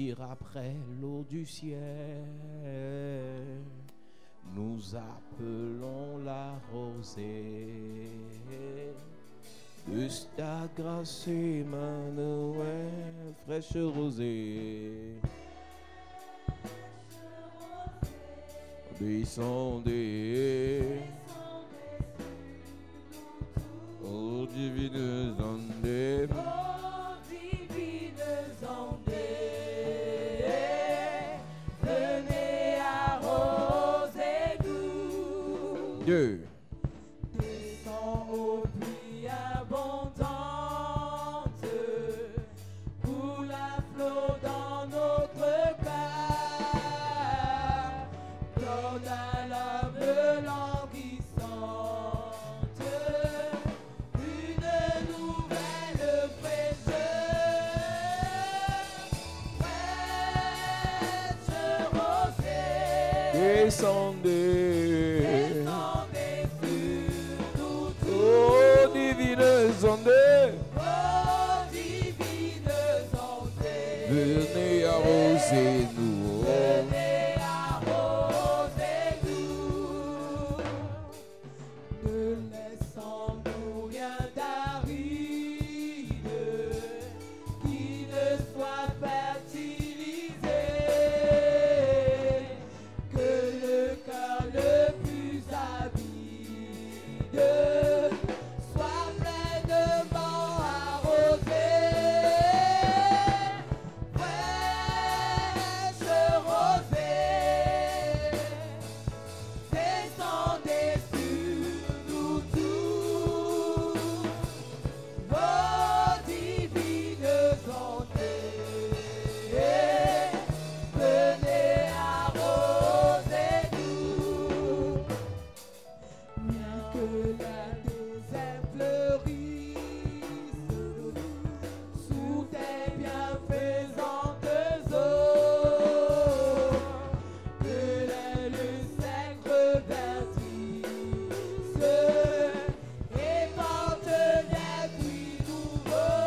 jaillir après l'eau du ciel. Nous appelons la rosée de ta grâce, Emmanuel, fraîche rosée. Descendez, ô divines ondes, ô divines ondes, venez arroser-nous. Dieu. Descends aux pluies abondantes, pour la flot dans notre cœur. Donne à l'âme languissante une nouvelle fraîcheur. Fraîche rosée, Descendez, descendez sur nous tous. ô divines ondes, Oh, divines ondes, venez arroser nous. venez arroser-nous. Ne laissons-nous rien d'aride qui ne soit fertilisé. Que le cœur le plus avide soit pleinement arrosé. Fraîche rosée, descendez sur nous tous. Vos divines ondes, venez arroser-nous. Bien que la désert fleurisse sous tes bienfaisantes eaux, que le sec reverdisse et porte des fruits nouveaux.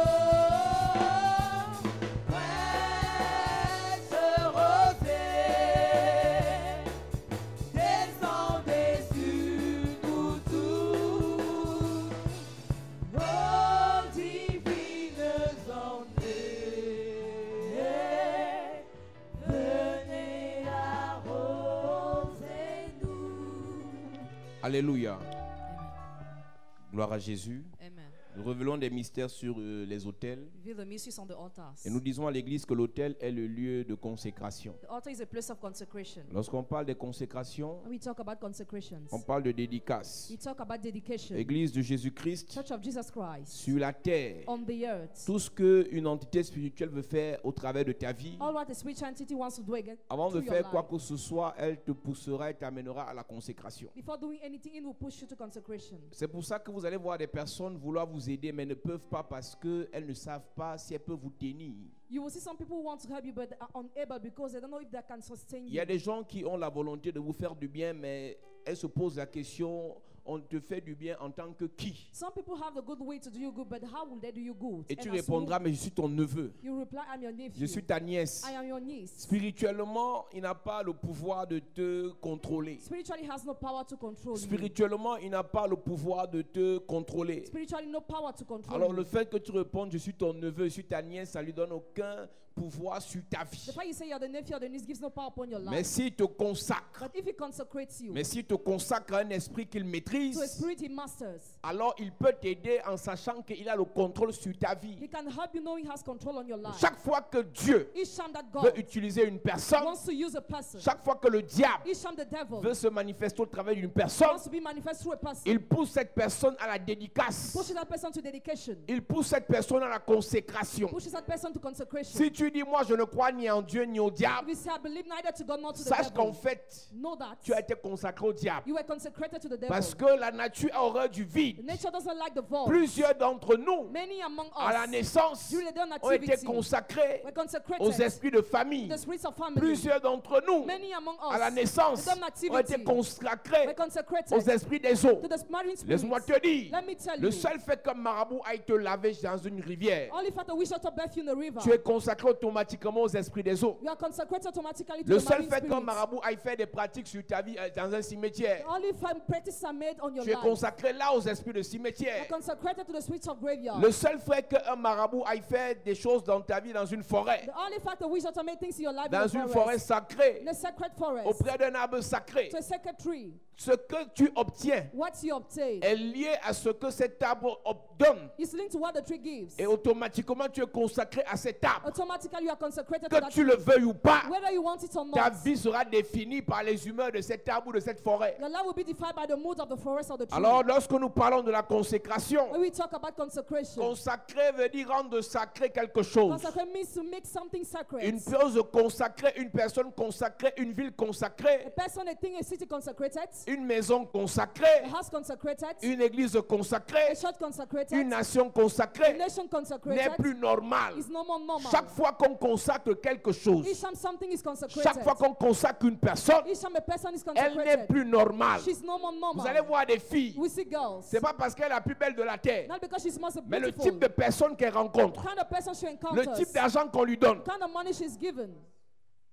Fraîche rosée, descendez sur nous tous. Oh, divines ondes, venez arroser-nous. Alléluia. Gloire à Jésus. Amen. Nous révélons des mystères sur les autels. Reveal the mysteries on the altars. Et nous disons à l'église que l'autel est le lieu de consécration. The altar is a place of consecration. Lorsqu'on parle de consécration, When we talk about consecrations, on parle de dédicace. we talk about dedication. Église de Jésus-Christ Church of Jesus Christ, sur la terre. on the earth. Tout ce qu'une entité spirituelle veut faire au travers de ta vie, All what a spiritual entity wants to do again avant de through your faire quoi life. que ce soit, elle te poussera et t'amènera à la consécration. Before doing anything, it will push you to consecration. C'est pour ça que vous allez voir des personnes vouloir vous aider, mais ne peuvent pas parce qu'elles ne savent pas si elles peuvent vous tenir. You will see some people who want to help you but are unable because they don't know if they can sustain Il y a you. des gens qui ont la volonté de vous faire du bien, mais elles se posent la question, on te fait du bien en tant que qui? Some people have the good way to do you good, but how will they do you good? Et tu And as répondras, mais je suis ton neveu, who? You reply, I'm your nephew. je suis ta nièce. I am your niece. Spirituellement, il n'a pas le pouvoir de te contrôler. Spiritually has no power to control you. Spirituellement, il n'a pas le pouvoir de te contrôler. Spiritually no power to control Alors you. le fait que tu répondes, je suis ton neveu, je suis ta nièce, ça lui donne aucun pouvoir sur ta vie. The fact you say you're the nephew or the niece gives no power upon your Mais life. s'il te consacre, But if he consecrates you mais s'il te consacre à un esprit qu'il to a maîtrise, spirit he masters, alors il peut t'aider en sachant qu'il a le contrôle sur ta he vie. can help you know he has control on your life. Chaque fois que Dieu Each time that veut God utiliser une personne, wants to use a person, chaque fois que le diable each time the devil veut se manifester au travers d'une personne, wants to be manifest through a person, il pousse cette personne à la dédicace. pushes that person to dedication, Il pousse cette personne à la consécration. pushes that person to consecration. Si tu dis, moi je ne crois ni en Dieu ni au If diable, you say, I believe neither to God nor to the sache qu'en devil, fait, know that tu as été consacré au diable. you were consecrated to the devil. Parce que la nature a horreur du The vide. nature doesn't like the void. Plusieurs d'entre nous, Many among à la us, naissance, during the ont été nativity, consacrés were aux consecrated esprits de famille. to the spirits of family. Plusieurs d'entre nous, Many among à la us, naissance, the ont été nativity, consacrés were consecrated aux esprits des eaux. to the marine Laisse-moi spirits. te dire, Let me tell le you, seul fait qu'un marabout aille te laver dans une rivière, only for the wish to bathe you in the river, tu es consacré au automatiquement aux esprits des eaux. You are consecrated automatically to Le the seul marine fait qu'un spirits. marabout aille faire des pratiques sur ta vie dans un cimetière, Only 5 practices are made on your tu es life. consacré là aux esprits de You cimetière. are consecrated to the spirits of graveyard. Le seul fait qu'un marabout aille faire des choses dans ta vie dans une forêt, The only fact that we should automate things in your life dans in une the forêt forest, sacrée, in a sacred forest, auprès d'un arbre sacré, to a sacred tree. ce que tu obtiens What you obtain est lié à ce que cet arbre donne. is linked to what the tree gives. Et automatiquement, tu es consacré à cet arbre. Automatically, you are consecrated to Que that tu tree. le veuilles ou pas, Whether you want it or ta not, vie sera définie par les humeurs de cet arbre ou de cette forêt. your life will be defined by the mood of the forest or the tree. Alors, lorsque nous parlons de la consécration, When we talk about consecration, consacrer veut dire rendre sacré quelque chose. consecration means to make something sacred. Une chose consacrée, une personne consacrée, une ville A consacrée, person, a thing, a city consecrated, une maison a consacrée, house consecrated, une église consacrée, a church consecrated, une nation a consacrée nation n'est consecrated plus normal. is no more normal. Chaque fois qu'on consacre quelque chose, Each time something is consecrated, chaque fois qu'on consacre une personne, each time a person is elle n'est consecrated, plus normale. she's no more normal. Vous allez voir des filles, We see girls, c'est pas parce qu'elle est la plus belle de la terre, not because she's most mais le beautiful, type de personne qu'elle rencontre, kind of person she le encounters, type d'argent qu'on lui donne, kind of money she's given,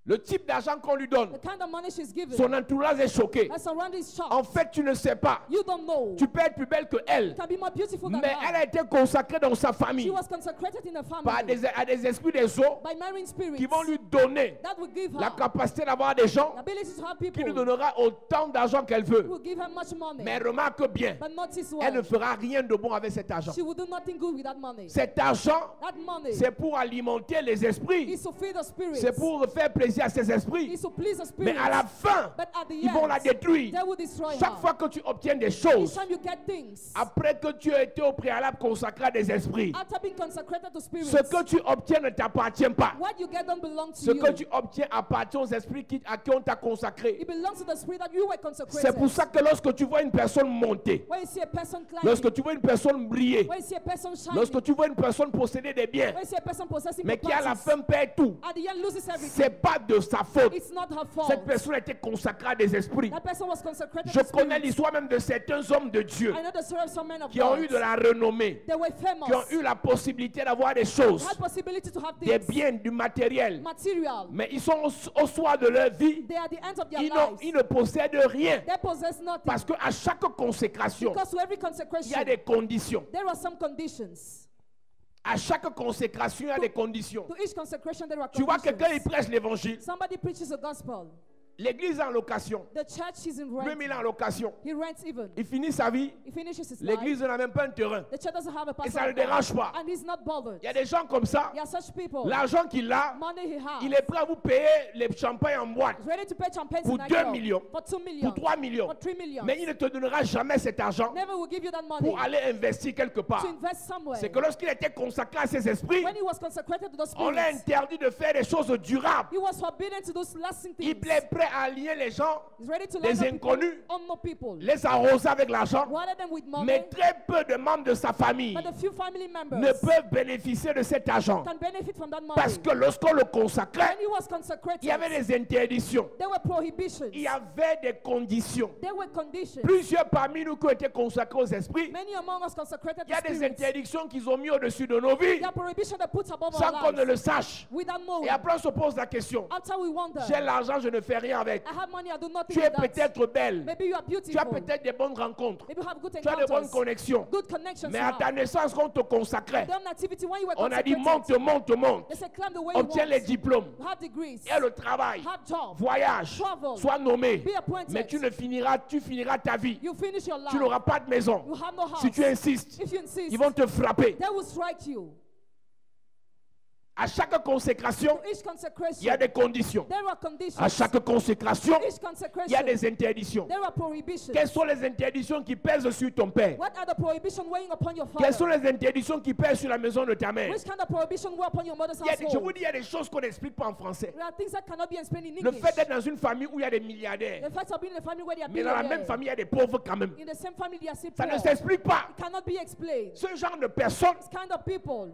le type d'argent qu'on lui donne, the kind of money she's given. son entourage est choqué. Her surrounding is shocked. En fait, tu ne sais pas. You don't know. Tu peux être plus belle que You elle, can be more beautiful than mais elle a her. été consacrée dans sa She famille was consecrated in her par family à des esprits des eaux by marine spirits qui vont lui donner that will give la her capacité d'avoir des gens the ability to have qui lui people donnera autant d'argent qu'elle veut. who will give her much money. Mais remarque bien, But notice elle ne what? fera rien de bon avec cet argent. She will do nothing good with that money. Cet argent, That money c'est pour alimenter les esprits. is to feed the spirits. C'est pour faire plaisir à ces esprits. Is to please the Mais spirits. à la fin, But at the ils vont la end, détruire. they will destroy Chaque her. fois que tu obtiens des Each choses, time you get things, après que tu as été au préalable consacré à des esprits, after being consecrated to spirits, ce que tu obtiens ne t'appartient pas. what you get don't belong to Ce you. que tu obtiens appartient aux esprits à qui on t'a consacré. It belongs to the spirit that you were consecrated. C'est pour ça que lorsque tu vois une personne monter, When you see a person climbing, lorsque tu vois une personne briller, when you see a person shining, lorsque tu vois une personne posséder des biens, when you see a person possessing mais qui à la properties, fin perd tout, at the end loses everything. c'est pas de sa faute. It's not her fault. Cette personne a été consacrée à des esprits. That person was consecrated Je to connais spirits. l'histoire même de certains hommes de Dieu I know the story of some men of qui ont God. eu de la renommée, They were famous. qui ont eu la possibilité d'avoir des choses, Had possibility to have des things, biens, du matériel. material. Mais ils sont au soir de leur vie, They are the end of their ils lives. ne possèdent rien. They possess nothing. Parce qu'à chaque consécration, Because to every il y a consecration, des conditions. there are some conditions. À chaque consécration, il y a des conditions. To each consecration, there are Tu vois, quelqu'un, il conditions. prêche l'évangile. Somebody preaches the gospel. L'église est en location. The church is in Lui-même, il est rent. en location. He rents even. Il finit sa vie. He finishes his life. L'église n'a même pas un terrain. The church doesn't have a Et pastor. ça ne le dérange pas. And he's not bothered. Il y a des gens comme ça. There are such people. L'argent qu'il a, Money he has. il est prêt à vous payer les champagnes en boîte He's ready to pay champagne pour tonight 2 girl. millions, For 2 million. pour 3 millions. For 3 million. Mais il ne te donnera jamais cet argent Never will give you that money pour aller investir quelque part. to invest somewhere. C'est que lorsqu'il était consacré à ses esprits, When he was consecrated to the on l'a spirits, interdit de faire des choses durables. he was forbidden to do lasting things. Il est prêt à allier les gens, He's ready to les line up people, inconnus, unknown people, les arroser avec l'argent. water them with money. Mais très peu de membres de sa famille But a few family members ne peuvent bénéficier de cet argent. can benefit from that money. Parce que lorsqu'on le consacrait, When he was consecrated, il y avait des interdictions. there were prohibitions. Il y avait des conditions. There were conditions. Plusieurs parmi nous qui ont été consacrés aux esprits, Many among us consecrated il y a to des spirits. interdictions qu'ils ont mis au-dessus de nos vies There are prohibitions that put above sans our qu'on ne lives le sache. without knowing. Et après on se pose la question, After we wonder, j'ai l'argent, je ne fais rien avec. I have money, I do nothing Tu es with that. peut-être belle, Maybe you are tu as beautiful. peut-être des bonnes rencontres, Maybe you have good tu as de bonnes encounters. connexions. Good connections. Mais you à have. ta naissance, quand on te consacrait, Done activity when you were on a dit consecrated. monte, monte. They said climb the way you Obtiens want. les diplômes, Have degrees. et le travail, Have job. voyage, Travel. sois nommé. Be appointed. Mais tu finiras ta vie. You finish your life. Tu n'auras pas de maison. You have no house. Si tu insistes, If you insist, ils vont te frapper. they will strike you. À chaque consécration, To each consecration, il y a des conditions. there are conditions. À chaque consécration, Each consecration, il y a des interdictions. there are prohibitions. Quelles sont les interdictions qui pèsent sur ton père? What are the prohibitions weighing upon your father? Quelles sont les interdictions qui pèsent sur la maison de ta mère? Which kind of prohibition weigh upon your mother's Je vous household? dis, il y a des choses qu'on n'explique pas en français. There are things that cannot be explained in Le English. fait d'être dans une famille où il y a des milliardaires, The fact of being in a family where there are mais dans la même billionaires. famille, il y a des pauvres quand même. In the same family, there are still Ça ne poor. s'explique pas. It cannot be explained. Ce genre de personnes, This kind of people,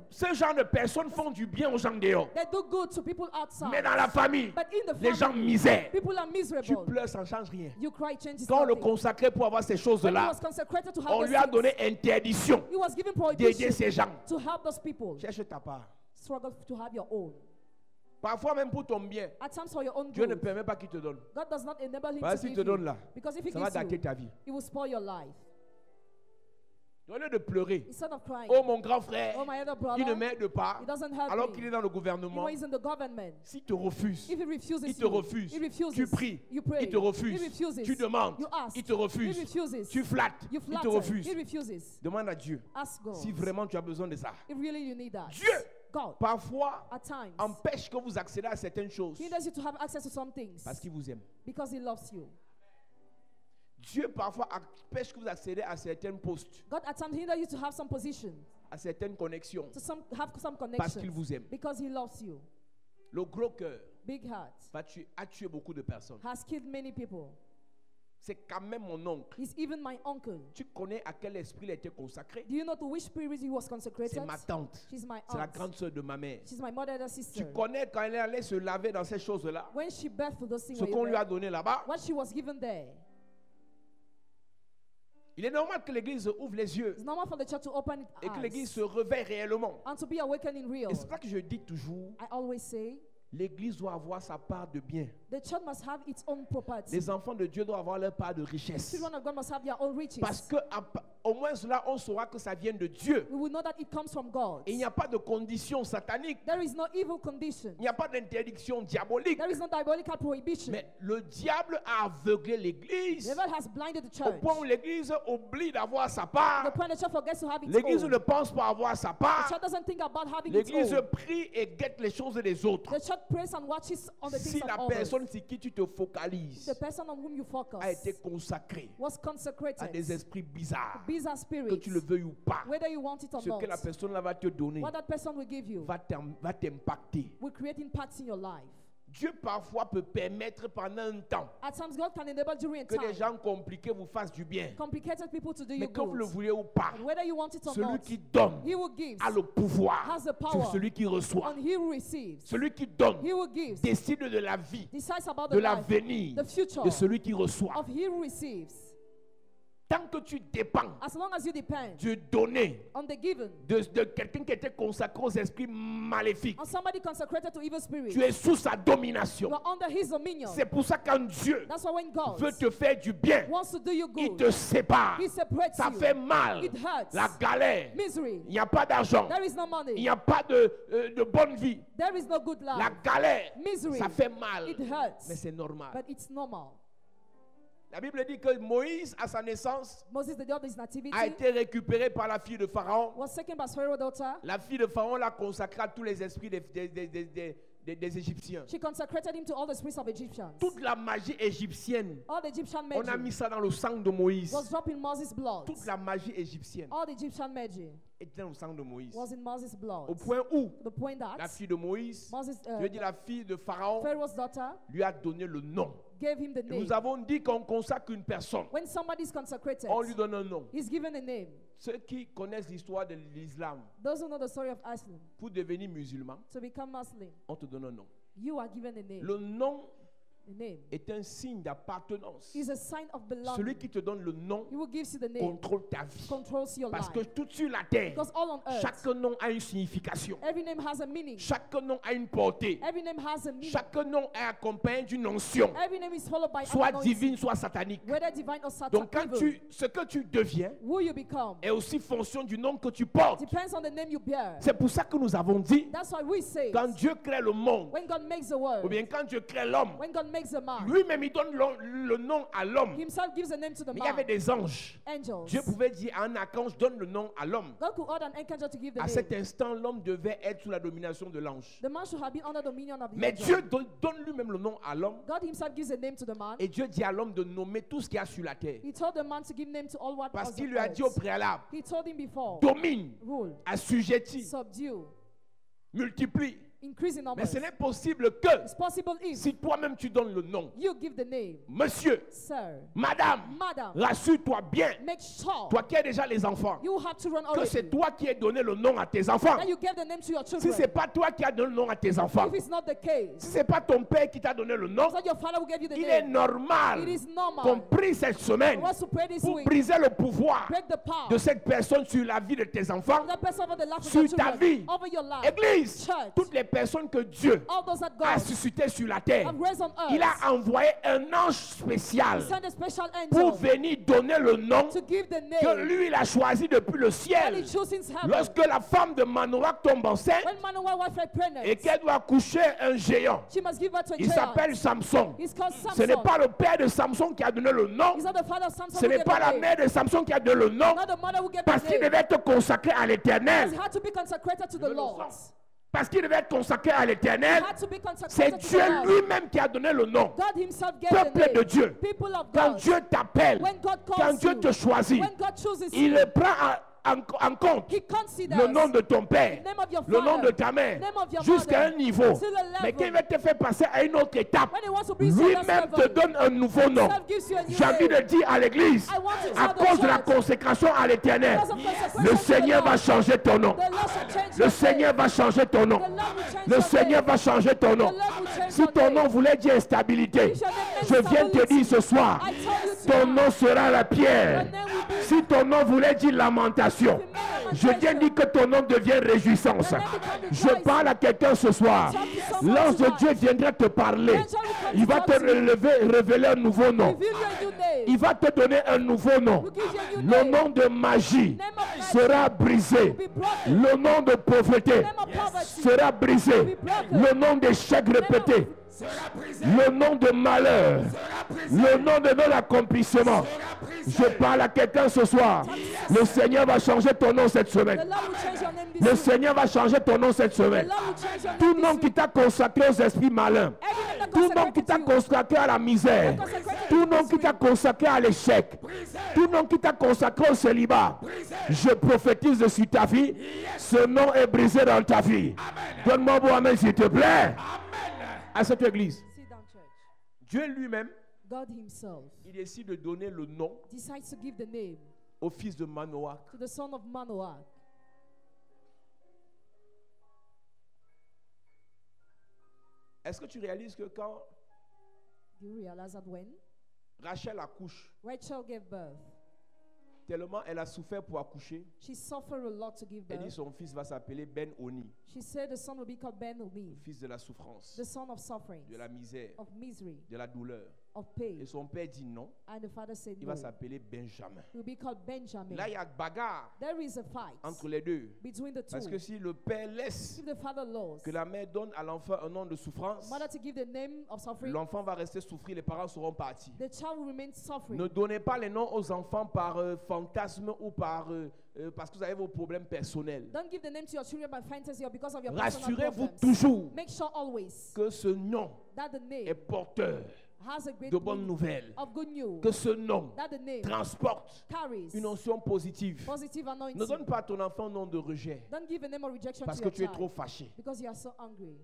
font du bien aux gens dehors. they do good to people outside. Mais dans la famille, But in the les gens family, misèrent. people are Tu miserable. pleures, ça ne change rien. You cry, changes Quand on le nothing. consacrait pour avoir ces When he choses-là, was consecrated to have on those lui a things, donné interdiction he was given d'aider prohibition ces gens. to help those people. Cherche ta part. Struggle to have your own. Parfois même pour ton bien, At times for your own Dieu ne good. permet pas qu'il te donne. God does not enable him Parce to qu'il give te donne you. là, Because if he ça va gives gâter you, ta vie. it will spoil your life. Au lieu de pleurer, Instead of crying, oh mon grand frère, oh my elder il ne brother, m'aide pas, he doesn't help alors me. qu'il est dans le Even gouvernement. when he's in the government, S'il te refuse, if he refuses il te you, refuse. he refuses. Tu pries, You pray. il te refuse. He refuses. Tu demandes, You ask. il te He refuse. refuses. Tu flattes, You il te flatter. refuse. He refuses. Demande à Dieu Ask God. si vraiment tu as besoin de ça. If really you need that. Dieu, God, parfois, at times, empêche que vous accédez à certaines choses hinders you to have access to some things parce qu'il vous aime. because he loves you. Dieu parfois empêche que vous accédez à certains postes, God at times hinders you to have some position, à certaines connexions to have some parce qu'il connections vous aime. because he loves you. Le gros cœur Big heart a tué beaucoup de personnes. has killed many people. C'est quand même mon oncle. He's even my uncle. Tu connais à quel esprit il a été consacré? Do you know to which spirit he was consecrated? C'est ma tante. She's my C'est la aunt. grande sœur de ma mère. She's my mother and Tu sister. connais quand elle est allée se laver dans ces choses-là, When she birthed those things, ce qu'on lui a donné là-bas. what she was given there, Il est normal que l'Église ouvre les yeux it's normal for the church to open its et que l'Église eyes se réveille réellement. and to be awakened in real. Et c'est pour ça que je dis toujours, I always say, l'Église doit avoir sa part de bien. the church must have its own property. Les enfants de Dieu doivent avoir leur part de richesse. Children of God must have their own riches. Parce que au moins cela, on saura que ça vient de Dieu. We will know that it comes from God. Et il n'y a pas de condition satanique. There is no evil condition. Il n'y a pas d'interdiction diabolique. There is no diabolical prohibition. Mais le diable a aveuglé The l'Église devil has blinded the au church. point où l'Église oublie d'avoir sa The part. point the church forgets to have its L'Église own. ne pense pas avoir sa The part. church doesn't think about having its L'Église own. prie et guette les choses des autres. The church prays and watches on the Si things of la others. personne sur qui tu te focalises The person on whom you focus a été consacrée was à consecrated. des esprits bizarres, Bizarre que spirits. tu le veuilles ou pas, Whether you want it or ce not. que la personne là va te donner What that person will give you va t'impacter. will create impacts in your life. Dieu parfois peut permettre pendant un temps At times, God can enable during a que des time gens compliqués vous fassent du bien. complicated people to do you Mais que vous le good. voulez ou pas, And whether you want it or celui not, qui donne He will give. a le pouvoir Has the power. sur celui qui reçoit. And He who receives, Celui qui donne He who gives, décide de la vie, decides about de the life, l'avenir the future de celui qui reçoit. of He who receives. Tant que tu dépends As long as you depend du donné on the given, de quelqu'un qui était consacré aux esprits maléfiques, on somebody consecrated to evil spirits, tu es sous sa domination. you are under His dominion. C'est pour ça que quand Dieu That's why when God veut te faire du bien, wants to do you il good, te sépare. He separates Ça you. fait mal. It hurts. La galère. Misery. Il n'y a pas d'argent. There is no Il money. n'y a pas de bonne vie. There is no good La life. galère. Misery. Ça fait mal. It hurts. Mais c'est normal. But it's normal. La Bible dit que Moïse, à sa naissance, Moses, the day of his nativity, a été récupéré par la fille de Pharaon. was taken by Pharaoh's daughter. La fille de Pharaon l'a consacré à tous les esprits des Égyptiens. She consecrated him to all the spirits of Egyptians. Toute la magie égyptienne, All the Egyptian on a magic mis ça dans le sang de Moïse. was dropped in Moses' blood. Toute la magie égyptienne All the Egyptian magic était dans le sang de Moïse. was in Moses' blood. Au point où The point la that fille de Moïse, Moses, je veux dire la fille de Pharaon, Pharaoh's daughter lui a donné le nom. gave him the Et name. nous avons dit qu'on consacre une personne, When somebody is consecrated, on lui donne un nom. he's given a name. Ceux qui connaissent l'histoire de l'islam, Those who know the story of Islam, pour devenir musulman, to become Muslim, on te donne un nom. you are given a name. Le nom A name est un signe d'appartenance. is a sign of Celui belonging. qui te donne le nom He who gives you the name contrôle ta vie. controls your Parce life. que tout sur la terre, Because all on earth, chaque nom a une signification. every name has a meaning. Chaque nom a une portée. Every name has a meaning. Chaque nom est accompagné d'une onction, Every name is followed by soit an anointing, divine, soit satanique. whether divine or Donc quand satanic. ce que tu deviens Who you become est aussi fonction du nom que tu portes. depends on the name you bear. C'est pour ça que nous avons dit, That's why we say, quand Dieu crée le monde, when God makes the ou world, bien quand Dieu crée l'homme, when God makes the man, lui-même il donne le nom à l'homme. Himself gives a name to the Mais il y avait man. des anges. Angels. Dieu pouvait dire à un archange, donne le nom à l'homme. God could order an archangel to give the À name. cet instant, l'homme devait être sous la domination de l'ange. The man should have been under the dominion of the Mais angel. Dieu donne lui-même le nom à l'homme. God Himself gives a name to the man. Et Dieu dit à l'homme de nommer tout ce qu'il y a sur la terre. He told the man to give name to all what Parce was qu'il on lui a dit au earth. préalable, He told him before, domine, rule, assujettis, subdue, multiplie. increase in Mais numbers. ce n'est possible que It's possible if si toi-même tu donnes le nom. you give the name, Monsieur, sir, madame, madam, rassure-toi bien, make sure toi qui as déjà les enfants, you have children que already. c'est toi qui as donné le nom à tes enfants. That you gave the name to your Si children. ce n'est pas toi qui as donné le nom à tes enfants, If it's not the case, si ce n'est pas ton père qui t'a donné le nom, it's not your father who gave you the il est name. normal It is normal. qu'on prie cette semaine For us to pray this pour week, briser le pouvoir break the power de cette personne sur la vie de tes enfants. of that person over the life of Sur your ta children, vie. over your life. Église, Church. toutes les personnes que Dieu all those that a God suscitées sur la terre, have raised on earth, il a envoyé un ange spécial He sent a special pour angel venir donner le nom to give the que name lui, il a choisi depuis le that ciel. He chose in heaven. Lorsque la femme de Manoach tombe enceinte When Manoah wife is pregnant, et qu'elle doit accoucher un géant, she must give birth to a il child. s'appelle Samson. He's called Ce n'est Samson. pas le père de Samson qui a donné le nom. He's not the father of Samson Ce who n'est gave pas the la name. mère de Samson qui a donné le nom. Not the mother who gave Parce the qu'il name. devait être consacré à l'éternel. He had to be consecrated to the Lord. Parce qu'il devait être consacré à He l'éternel. had to be C'est consecrated to Dieu the Lord. lui-même qui a donné le nom. God Himself gave Peuple the de name. Dieu. People of Quand God. Dieu t'appelle, When God quand calls Dieu you, te choisit, when God chooses il you, prend en compte He considers le nom de ton père, the name of your le nom de father, ta mère, name of your jusqu'à un mother, niveau. to the level. Mais quand il va te faire passer à une autre étape, when He wants to bring you to that lui-même te level, donne un nouveau nom. Himself gives you a new J'ai envie de name. dire à l'église, I want to à tell the cause de la church, consécration à l'éternel, because of consecration le to the Seigneur va Lord, changer ton nom. the Lord shall change Le your Seigneur name. va changer ton nom. The Lord will change Le your Seigneur name. va changer ton nom. The Lord will change Si your ton name. nom voulait dire instabilité, If your name je means viens de te stability, dire ce soir, I tell you ton tonight, nom sera la pierre. your name will be Si ton nom voulait dire lamentation, je viens de dire que ton nom devient réjouissance. Je parle à quelqu'un ce soir. L'ange de Dieu viendra te parler. Il va te révéler un nouveau nom. reveal your new name. Il va te donner un nouveau nom. Will give you a new Le name. nom de magie Name of magic sera brisé. will be broken. Le nom de pauvreté Name of poverty sera brisé. will be broken. Le nom d'échec répété. Le nom de malheur. Le nom de non-accomplissement. Je parle à quelqu'un ce soir. Le Seigneur va changer ton nom cette The semaine. Lord will change your name this Le week. Seigneur va changer ton nom cette The semaine. Lord will change your Tout name nom this qui week. t'a consacré aux esprits malins. Every name that Tout nom qui consecrated t'a you, consacré à la misère. Tout nom qui t'a consacré à l'échec. Tout nom qui t'a consacré au célibat. Je prophétise sur ta vie. Ce nom est brisé dans ta vie. Donne-moi un bon amen s'il te plaît. À cette église. sit down, church. Dieu lui-même, God Himself il décide de donner le nom decides to give the name au fils de Manoach. to the son of Manoah. Est-ce que tu réalises que quand Do you realize that when Rachel accouche, Rachel gave birth, tellement elle a souffert pour accoucher, she suffered a lot to give elle dit birth. son fils va s'appeler Ben-Oni, She said the son will be called Ben-Oni, fils de la souffrance, the son of suffering, de la misère, of misery, de la douleur. of pain. Et son père dit non, And the father said il no. va s'appeler Benjamin. He will be called Benjamin. Là, il y a bagarre There is a fight entre les deux. between the Parce two. que si le père laisse If the father lost, que la mère donne à l'enfant un nom de souffrance, mother to give the name of suffering, l'enfant va rester souffrir, les parents seront partis. the child will remain suffering. Ne donnez pas les noms aux enfants par fantasme ou parce que vous avez vos problèmes personnels. Don't give the name to your children by fantasy or because of your personal Rassurez-vous problems. toujours Make sure always que ce nom that the est name porteur has a great de bonnes meaning nouvelles. of good news. Que ce nom That the name transporte carries une onction positive. positive Ne anointing. donne pas à ton enfant un nom de rejet Don't give a name of rejection parce to que your tu es child trop fâché. because you are so angry.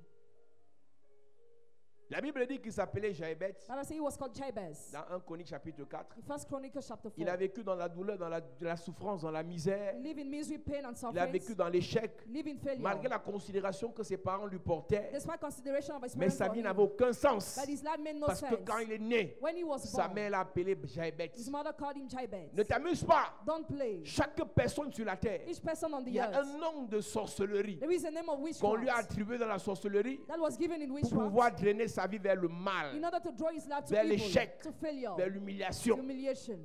La Bible dit qu'il s'appelait Jaébet Bible says he was called Jabez. dans 1 Chronique chapitre 4. In 1 Chronicles chapter 4. Il a vécu dans la douleur, dans la souffrance, dans la misère. Live in misery, pain and Il a suffering. vécu dans l'échec, Live in failure. malgré la considération que ses parents lui portaient. Despite consideration of his Mais parents sa for vie him, n'avait aucun sens. but his life made no Parce sense. que quand il est né, When he was sa born, mère l'a appelé Jaébet. his mother called him Jabez. Ne t'amuse pas. Don't play. Chaque personne sur la terre, Each person on il the y a earth, un nom de sorcellerie there is a name of qu'on lui a witchcraft attribué dans la sorcellerie that was given in pour witchcraft pouvoir drainer sa vie vers le mal, in order to draw his life to vers evil, l'échec, to failure, vers l'humiliation. humiliation.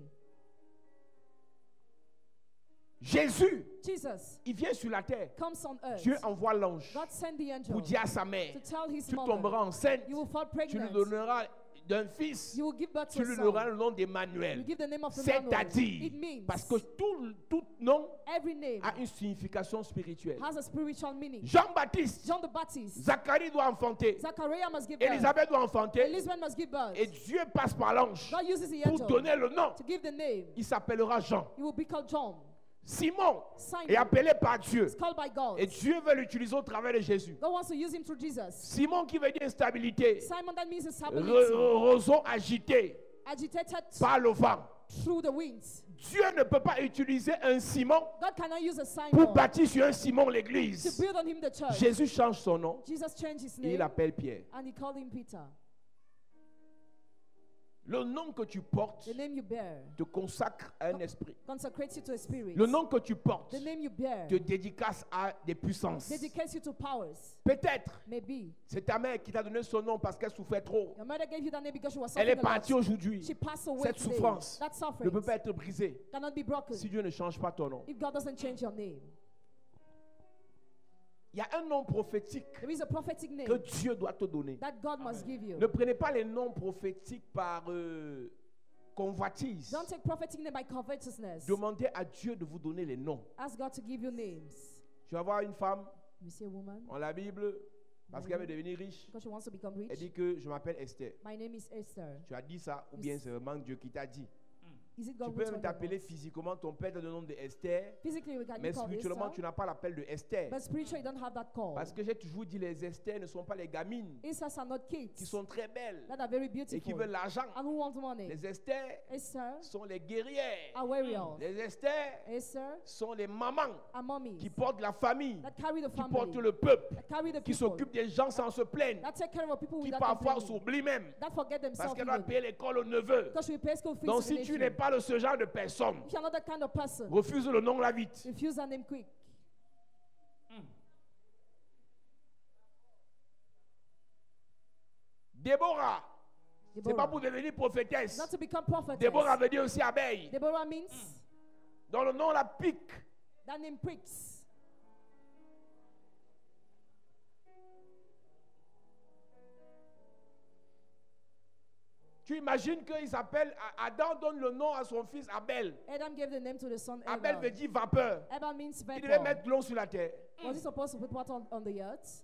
Jésus, Jesus il vient sur la terre. comes on earth. Dieu envoie l'ange God sent the angel pour dire à sa mère, to tell his tu mother, tomberas enceinte, you will fall tu lui pregnant, donneras d'un fils, you will give birth tu to a lui son. donneras le nom You d'Emmanuel. give the name of Emmanuel. C'est-à-dire, It means parce que tout nom every name a une signification spirituelle. has a spiritual meaning. Jean-Baptiste, John the Baptist, Zacharie doit enfanter, Zachariah must give birth. Élisabeth doit enfanter, Elizabeth must give birth. et Dieu passe par l'ange God uses the pour angel donner le nom. to give the name. Il s'appellera Jean. He will be called John. Simon Simon est appelé par Dieu. is called by God. Et Dieu veut l'utiliser au travers de Jésus. God wants to use him through Jesus. Simon qui veut dire instabilité, Simon, that means instability, roseau agité agitated par le vent. through the winds. Dieu ne peut pas utiliser un Simon God cannot use a pour Simon bâtir sur un Simon to l'église. build on him the church. Jésus change son nom Jesus changed his et il name appelle Pierre. and he called him Peter. Le nom que tu portes the name you bear te consacre à un esprit. consecrates you to a spirit. Le nom que tu portes The name you bear te dédicace à des puissances. dedicates you to powers. Peut-être Maybe c'est ta mère qui t'a donné ce nom parce qu'elle souffrait trop. your mother gave you that name because she was Elle est suffering a partie lot. aujourd'hui. She passed away Cette today. souffrance That ne suffering peut pas être brisée cannot be broken si Dieu ne change pas ton nom. if God doesn't change your name. Il y a un nom prophétique There is a prophetic que name Dieu doit te donner. that God must give you. Ne prenez pas les noms prophétiques par convoitise. Don't take prophetic name by covetousness. Demandez à Dieu de vous donner les noms. Ask God to give you names. Tu vas voir une femme You see a woman en la Bible, parce qu'elle veut devenir riche, because she wants to become elle rich. dit que je m'appelle Esther. My name is Esther. Tu as dit ça ou bien c'est vraiment Dieu qui t'a dit? Is it Tu God peux who même told you t'appeler that? physiquement, ton père donne le nom de Esther, Physically, we can mais be called spirituellement, tu Esther, n'as pas l'appel de Esther. but spiritually, you don't have that call. Parce que j'ai toujours dit, les Esther ne sont pas les gamines Esther's are not qui kids sont très belles that are very et qui beautiful veulent l'argent. and who want money. Les Esther Esther sont les guerrières. are warriors. Les Esther Esther sont les mamans are mommies qui portent la famille, that carry the qui portent family, le peuple, that carry the qui people, s'occupent des gens sans se plaindre, that take care of people qui without parfois complaining, s'oublient même that forget parce themselves qu'elle doit even, payer l'école au neveu. because we pay school fees Donc to the si tu nation. n'es pas ce genre de personne, If you're not that kind of person, refuse le nom là vite. refuse that name quick. Déborah, c'est pas Deborah. pour devenir prophétesse. Not to become prophetess. Déborah veut dire aussi abeille. Deborah means Dans le nom la pique. that name pricks. Tu imagines qu'ils appellent, Adam donne le nom à son fils Abel. Adam gave the name to the son Abel veut Abel. dire vapeur. Abel means Il devait vapor. mettre de l'eau sur la terre. Was he supposed to put water on the earth?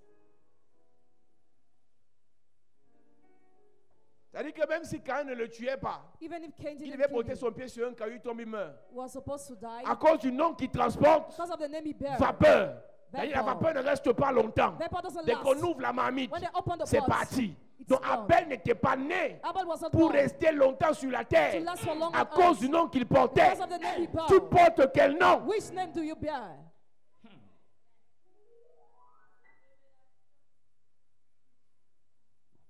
C'est-à-dire que même si Caïn ne le tuait pas, Even if Cain il didn't devait kill porter him, son pied sur un caillou, il tombe, il meurt. was supposed to die À cause du nom qui transporte because of the name he bear. vapeur. C'est-à-dire la Vapor. vapeur ne reste pas longtemps. Vapor doesn't Dès qu'on last. ouvre la marmite, When they open the c'est pot, parti. it's Donc gone. Abel n'était pas né Abel was not pour born rester longtemps sur la to terre. last for long À on cause earth. du nom qu'il portait. Because of the name he bore. Tu portes quel nom? Which name do you bear?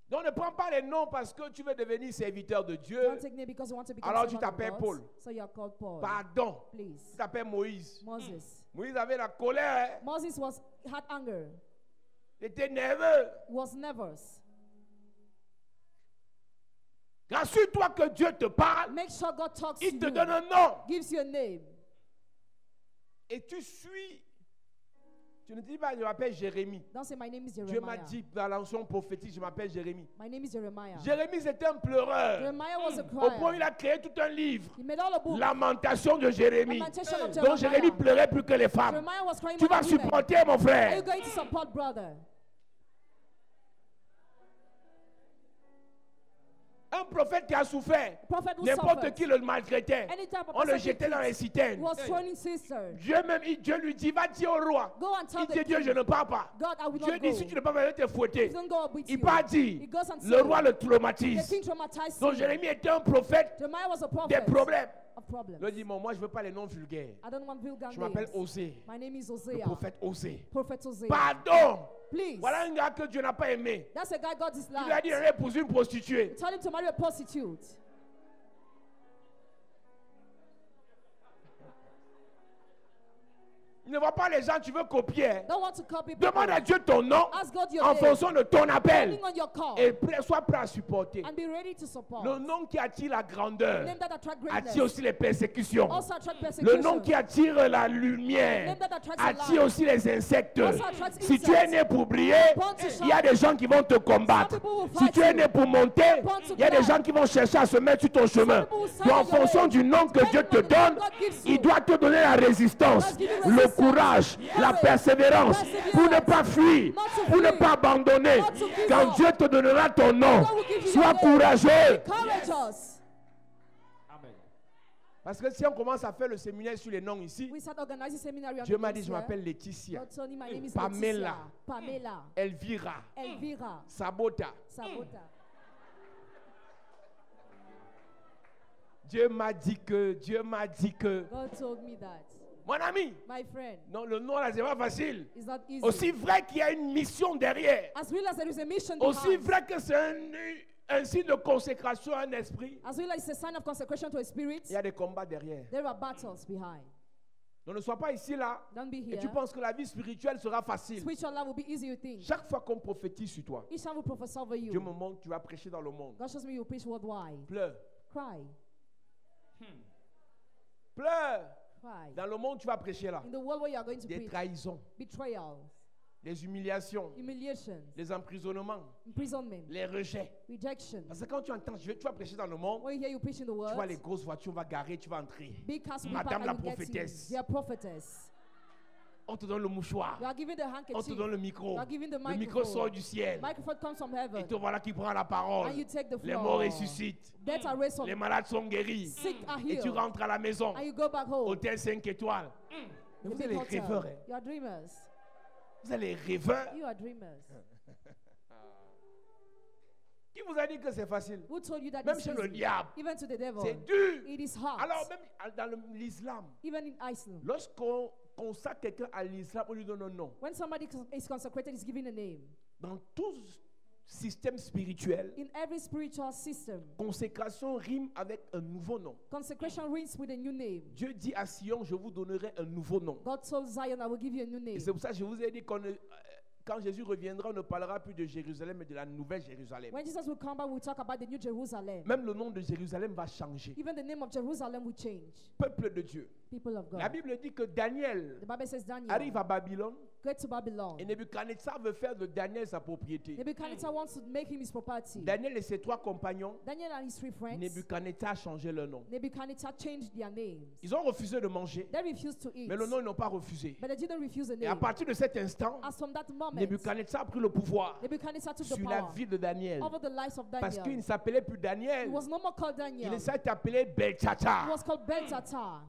Donc ne prends pas les noms parce que tu veux devenir serviteur de Dieu. Don't take name because you want to become Alors tu servant of t'appelles God. Paul. So you are called Paul. Pardon. Please. Tu t'appelles Moïse. Moses. Moïse avait la colère. Moses had anger. Il était nerveux. Was nervous. Rassure-toi que Dieu te parle. Make sure God talks Il te to donne you. un nom. Gives you a name. Et tu suis. Tu ne dis pas, je m'appelle Jérémie. Don't say my name is Dieu m'a Jeremiah. dit dans l'onction prophétique, je m'appelle Jérémie. My name is Jeremiah. Jérémie, c'était un pleureur. Jeremiah was a Au point où il crier. a créé tout un livre. He made all a book. Lamentation de Jérémie. Lamentation of Donc Jérémie Jeremiah. pleurait plus que les femmes. Jeremiah was crying Tu more vas than women. supporter, mon Are frère. you going to support brother? Un prophète qui a souffert. Prophet who N'importe suffered. qui le maltraitait. Any type of On le person jetait dans les he citernes. was thrown in cisterns. Dieu lui dit, va dire au roi. Go and tell Il the dit, Dieu, king. je ne pars pas. God, I will Dieu not dit, go. si tu ne peux pas, je vais te fouetter. He don't go up with Il you. part dire, He goes and le say, roi le the traumatise. king traumatized Donc him. Jérémie était un prophète Jeremiah was a des prophet problèmes. of problems. Il dit, moi je ne veux pas les noms vulgaires. I don't want vulgar Je m'appelle names. Osée, My name is le Hosea. prophète Osée. Prophet Hosea. Pardon. Please. Voilà un gars que Dieu n'a pas aimé. That's a guy God Il lui a dit, disliked. épouse une prostituée. Tell him to marry a prostitute. Ne vois pas les gens, tu veux copier. Hein. Don't want to copy people. Demande à Dieu ton nom Ask God your en name. fonction de ton appel. Depending on your call. Et sois prêt à supporter. And be ready to support. Le nom qui attire la grandeur Name that attract greatness. attire aussi les persécutions. Also attract Le persecution. nom qui attire la lumière Name that attracts attire light. aussi les insectes. Also attracts Si tu es insects. né pour briller, Born to il y a shine. des gens qui vont te combattre. Some people will Si fight tu es you. né pour monter, Born to il y a des climb. gens qui vont chercher à se mettre sur ton chemin. people will stand Donc en on your fonction way. du nom que Dieu te Depending on the name donne, God gives il you. doit te donner la résistance, God give you le resistance, courage, la courage, persévérance perseverance, pour ne pas fuir, not to pour ne flee, pas abandonner. not to give Quand up. Dieu te donnera ton nom, God will give you sois your name. courageux. Courageous. Parce que si on commence à faire le séminaire sur les noms ici, We start organizing seminary on Dieu the m'a dit, names je here. m'appelle Laetitia, God told me my name is Pamela. Laetitia, Pamela, Elvira, Elvira, Sabota. Sabota. Dieu m'a dit que, God told me that. mon ami, My friend, non, le nom là, c'est pas facile. it's not easy. Aussi vrai qu'il y a une mission derrière, As real as there is a mission aussi behind, vrai que c'est un signe de consécration à un esprit, As well as a sign of consecration to a spirit, il y a des combats derrière. there are battles behind. Donc ne sois pas ici là Don't be et here. tu penses que la vie spirituelle sera facile. Spiritual life will be easy, you think. Chaque fois qu'on prophétise sur toi, Each time we prophesy over Dieu you, me montre, tu vas prêcher dans le monde. God shows me you preach worldwide. Pleure. Cry. Pleure. Cry. Dans le monde, tu vas prêcher là. In the world where you are going to Des preach, trahisons, betrayals, des humiliations, humiliations, des emprisonnements, imprisonment, les rejets. rejection. Parce que quand tu entends, tu vas prêcher dans le monde, When you hear you preaching the tu vois word, les grosses voitures, on va garer, tu vas entrer. big cars will be Madame parked la and you get in. prophétesse. They are prophetess. On te donne le mouchoir, You are giving the on te handkerchief. donne le micro. You are giving the Le micro microphone. sort du ciel. Microphone comes from Et heaven. te voilà qui prend la parole. And you take the Les floor. morts ressuscitent. Death are raised from Les malades sont guéris. sick are Et tu healed. rentres à la maison. And you go back home. Hôtel 5 étoiles. Mais The vous big êtes les hotel. rêveurs. Hein. You are dreamers. Vous êtes les rêveurs. You are dreamers. Qui vous a dit que c'est facile? Who told you that Même it's chez le easy? diable, Even to the devil. c'est dur. It is hard. Alors même dans l'islam, Even in Iceland. lorsqu'on consacre quelqu'un à l'islam, on lui donne un nom. When somebody is consecrated, is given a name. Dans tout système spirituel, In every spiritual system, consécration rime avec un nouveau nom. consecration rings with a new name. Dieu dit à Sion, je vous donnerai un nouveau nom. God told Zion, I will give you a new name. Et c'est pour ça que je vous ai dit quand Jésus reviendra, on ne parlera plus de Jérusalem, mais de la nouvelle Jérusalem. When Jesus will come back, we'll talk about the new Jerusalem. Même le nom de Jérusalem va changer. Even the name of Jerusalem will change. Peuple de Dieu. People of God. La Bible dit que Daniel The Bible says Daniel, arrive à Babylone go to Babylon. et Nebuchadnezzar veut faire de Daniel sa propriété. Nebuchadnezzar wants to make him his property. Daniel et ses 3 compagnons, Daniel and his 3 friends, Nebuchadnezzar a changé leur nom. Nebuchadnezzar changed their names. Ils ont refusé de manger, They refused to eat. mais le nom ils n'ont pas refusé. But they didn't refuse the Et à name. partir de cet instant, As from that moment, Nebuchadnezzar a pris le pouvoir Nebuchadnezzar took the sur la power vie de Daniel. over the lives of Parce qu'il Daniel. ne s'appelait plus He Daniel, was no more called Daniel. il s'est appelé He Belchazzar. was called Belzhazzar.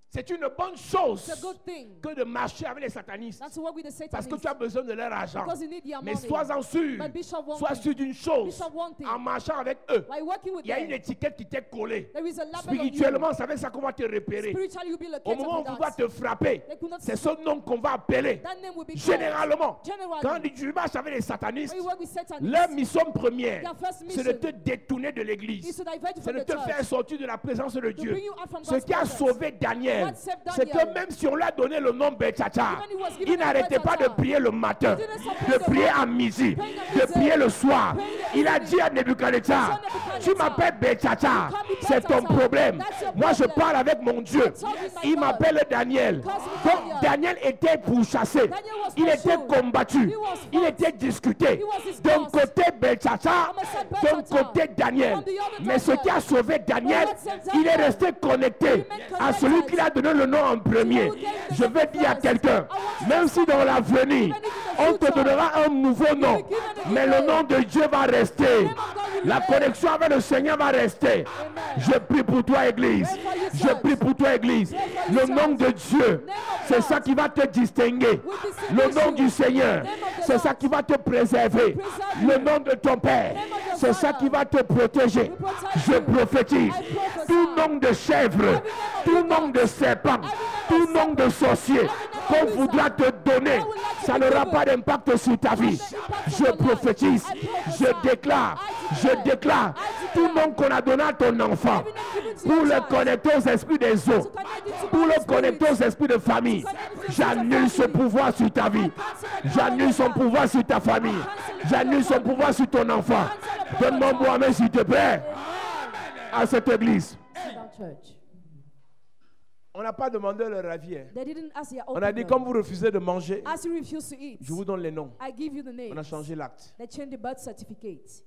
C'est une bonne chose It's a good thing. que de marcher avec les satanistes. That's to work with the Parce que Satanists. tu as besoin de leur argent. Because you need their Mais money. sois-en sûr. But Bishop one Sois thing. sûr d'une chose. Bishop one thing. En marchant avec eux, By working with il y a une them, étiquette qui t'est collée. there is a label Spirituellement, on c'est avec ça qu'on va te you. repérer. Spiritually, you'll be Au located moment où with on va that. te frapper, They could not c'est ce nom qu'on va appeler. That name will be called. Généralement, Generally. quand tu marches avec les satanistes, When you work with Satanists, leur mission première, their first c'est de mission te détourner de is l'église. to divert you C'est from de the te church. faire sortir de la présence de Dieu. bring you out from Ce God's qui a presence. sauvé Daniel, What saved c'est Daniel? que même si on lui a donné le nom Belchazzar, Even he was given il n'arrêtait the pas de Belchazzar. prier le matin, He didn't stop de praying the prier à morning, midi, praying at de midday, prier le soir. praying at Il a evening. dit à Nebuchadnezzar, He told Nebuchadnezzar, tu m'appelles Belchazzar, You call me c'est ton Belchazzar. problème. That's your Moi je problem. parle avec mon Dieu. I told you my Il God. m'appelle Daniel. Calls me Donc Daniel était pourchassé, Daniel was il était pursued. combattu, He was il fought. était discuté. He was discussed. D'un côté Belchazzar, On me said d'un Belchazzar. côté Daniel. From the other Mais ce Daniel. qui a sauvé Daniel, what saved il est Daniel? resté connecté Remain à connected. celui qui a donné le nom en premier. who gave the Je name vais dire à first. quelqu'un, I want to même si dans l'avenir, Even if in the on te future, donnera un nouveau nom, given a new mais le name. nom de Dieu va rester. name of God will La remain. connexion avec le Seigneur va rester. Amen. Je prie pour toi, Église. Pray for you, Je church. prie pour toi, Église. Pray for Le you, nom church. de Dieu, Name of c'est God. ça qui va te distinguer. Will Le distinguish nom you. du Seigneur, Name of the c'est ça Lord. qui va te préserver. Preserve Le you. nom de ton Père, Name of your c'est ça Father. qui va te protéger. Will protect Je you. prophétise. I prophesy. Tout nom de chèvre, name of tout the nom de serpent, tout nom de sorcier qu'on of voudra te donner, I will let you ça be n'aura given. pas d'impact sur ta vie. impact on Je your life. prophétise, I prophesy. je déclare, I je declare. déclare I tout declare. nom qu'on a donné à ton enfant Every name given to pour your le child. connecter aux esprits des eaux, To connect it to pour Holy le Spirit. connecter aux esprits de famille. J'annule ce pouvoir sur ta vie. J'annule son pouvoir sur ta famille. J'annule son pouvoir sur ton enfant. Donne-moi moi-même, s'il te plaît, à cette église. Down church. On n'a pas demandé leur avis. Hein. They didn't ask their On a dit, opinion. comme vous refusez de manger, As you refuse to eat, je vous donne les noms. I give you the On a names. changé l'acte. They changed the birth certificate.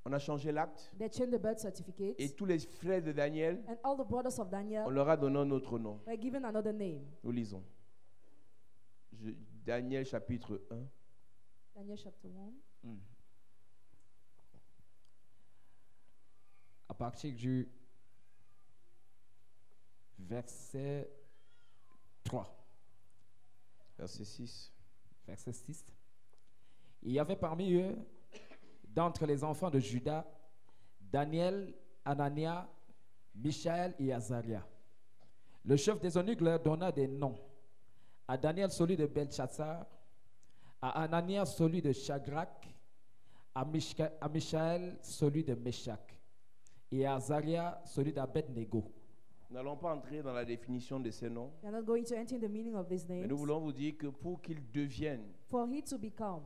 On a changé l'acte. They changed the birth certificate. Et tous les frères de Daniel, And all the brothers of on Daniel leur a donné un autre nom. were given another name. Nous lisons. Daniel chapitre 1. Daniel chapter 1. À partir du verset 3, Verset 6. verset 6. Il y avait parmi eux, d'entre les enfants de Juda, Daniel, Anania, Michaël et Azaria. Le chef des eunuques leur donna des noms. À Daniel, celui de Belchazzar, à Anania celui de Shadrach, à Mishaël celui de Meshach, et à Azaria celui d'Abed-Nego. Nous n'allons pas entrer dans la définition de ces noms, We are not going to enter in the meaning of these mais names. nous voulons vous dire que pour qu'ils deviennent For he to become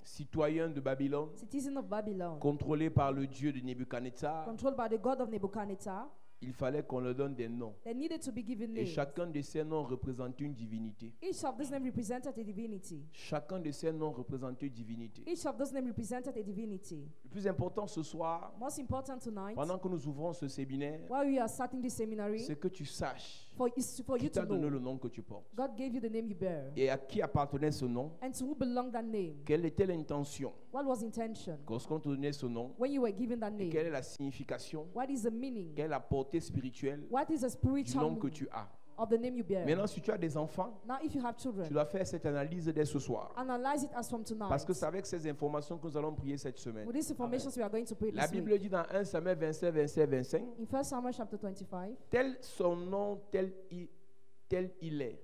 citoyens de Babylone, citizen of Babylon, contrôlés par le Dieu de Nebuchadnezzar, controlled by the God of Nebuchadnezzar, il fallait qu'on leur donne des noms. they needed to be given Et names. chacun de ces noms représentait une divinité. Each of those names represented a divinity. Chacun de ces noms représentait une divinité. Each of those names represented a divinity. Le plus important ce soir, Most important tonight, pendant que nous ouvrons ce séminaire, while we are starting this seminary, c'est que tu saches for you qui t'a to donné le know nom que tu portes. God gave you the name you bear, Et à qui appartenait ce nom. and to who belonged that name. Quelle était l'intention What was intention lorsqu'on te donnait ce nom? when you were given that Et quelle name? est la signification? What is the meaning? Quelle est la portée spirituelle What is the du spiritual nom que meaning tu as? of the name you bear? Maintenant, si tu as des enfants, Now, if you have tu children, dois faire cette analyse dès ce soir. analyze it as from tonight. Parce que c'est avec ces informations que nous allons prier cette semaine. With these informations, we are going to pray La this Bible week. dit dans 1 Samuel 27, verset 25, In 1 Samuel chapter 25, tel son nom, tel il est.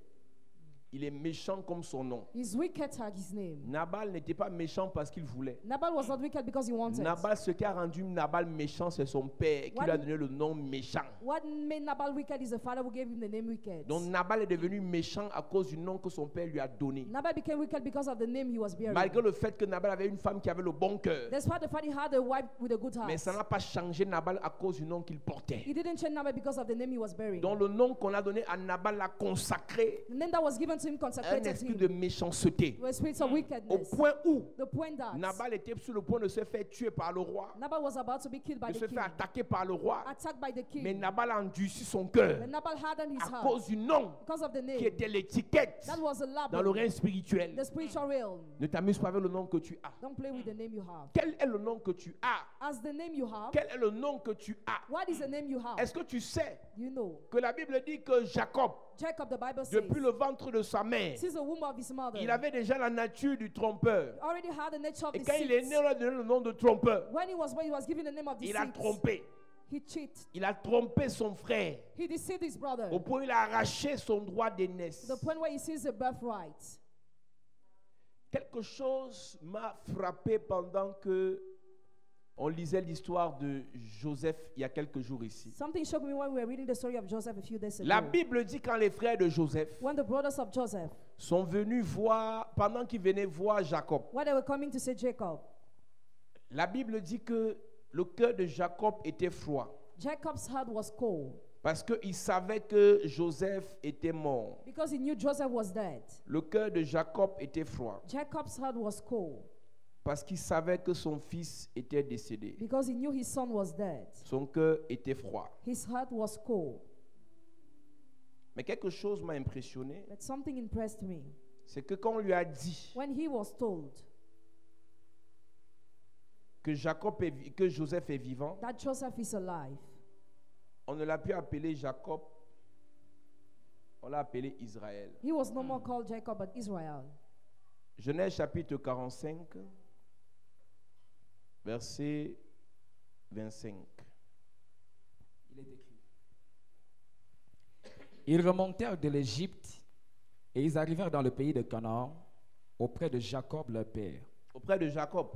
Il est méchant comme son nom. he's wicked like his name. Nabal n'était pas méchant parce qu'il voulait. Nabal was not wicked because he wanted. Nabal, ce qui a rendu Nabal méchant, c'est son père qui What- lui a donné le nom méchant. What made Nabal wicked is the father who gave him the name wicked. Donc Nabal est devenu méchant à cause du nom que son père lui a donné. Nabal became wicked because of the name he was bearing. Malgré le fait que Nabal avait une femme qui avait le bon cœur. Despite the fact he had a wife with a good Mais heart, ça n'a pas changé Nabal à cause du nom qu'il portait. he didn't change Nabal because of the name he was bearing. Donc le nom qu'on a donné à Nabal l'a consacré The name that was given to him un consecrated esprit him de méchanceté. to a spirit of Au wickedness. point où The point that Nabal était sur le point de se faire tuer par le roi, Nabal was about to be killed by de the se king, faire attaquer par le roi. attacked by the king. Mais Nabal a endurci son cœur But Nabal hardened his à heart cause du nom because of the qui name. était l'étiquette That was a dans le label, règne spirituel. the spiritual realm. Ne t'amuse pas avec le nom que tu as. Don't play with the name you have. Quel est le nom que tu as? As the name you have, Quel est le nom que tu as? what is the name you have? Est-ce que tu sais You know. que la Bible dit que Jacob, Jacob, the Bible says, depuis le ventre de sa mère, since the womb of his mother, il avait déjà la nature du trompeur. already had the nature of Et the quand il est né, on lui a donné le nom de trompeur. When he was given the name of Il a deceit, trompé. he cheated. Il a trompé son frère. He deceived his brother. Au point où il a arraché son droit d'aînesse. To the point where he sees the birthright. Quelque chose m'a frappé pendant que on lisait l'histoire de Joseph il y a quelques jours ici. Something shocked me when we were reading the story of Joseph a few days ago. La Bible dit quand les frères de Joseph When the brothers of Joseph, sont venus voir, pendant qu'ils venaient voir Jacob, when they were coming to see Jacob, la Bible dit que le cœur de Jacob était froid. Jacob's heart was cold Parce qu'il savait que Joseph était mort. because he knew Joseph was dead. Le cœur de Jacob était froid. Jacob's heart was cold Parce qu'il savait que son fils était décédé. because he knew his son was dead. Son cœur était froid. His heart was cold. Mais quelque chose m'a impressionné. But something impressed me. C'est que quand on lui a dit When he was told que que Joseph est vivant, that Joseph is alive, on ne l'a plus appelé Jacob, on l'a appelé Israël. he was no more called Jacob but Israel. Genèse chapitre 45, verset 25. Il est écrit. Ils remontèrent de l'Égypte et ils arrivèrent dans le pays de Canaan auprès de Jacob leur père. Auprès de Jacob,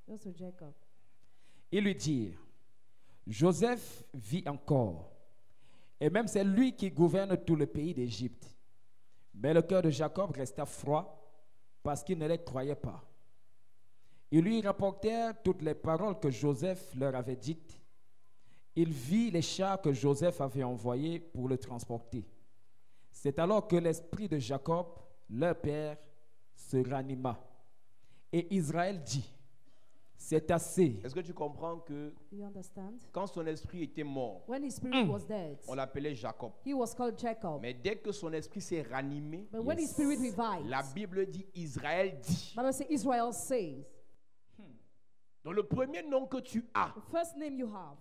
Those were Jacob. Ils lui dirent, Joseph vit encore, et même c'est lui qui gouverne tout le pays d'Égypte. Mais le cœur de Jacob resta froid parce qu'il ne les croyait pas. Ils lui rapportèrent toutes les paroles que Joseph leur avait dites. Il vit les chars que Joseph avait envoyés pour le transporter. C'est alors que l'esprit de Jacob, leur père, se ranima. Et Israël dit, c'est assez. est-ce que tu comprends que Do you understand? quand son esprit était mort, When his spirit was dead, on l'appelait Jacob. he was called Jacob. Mais dès que son esprit s'est ranimé, But when his spirit revived, la Bible dit Israël dit. Bible says Israel says, Donc le premier nom que tu as, the first name you have,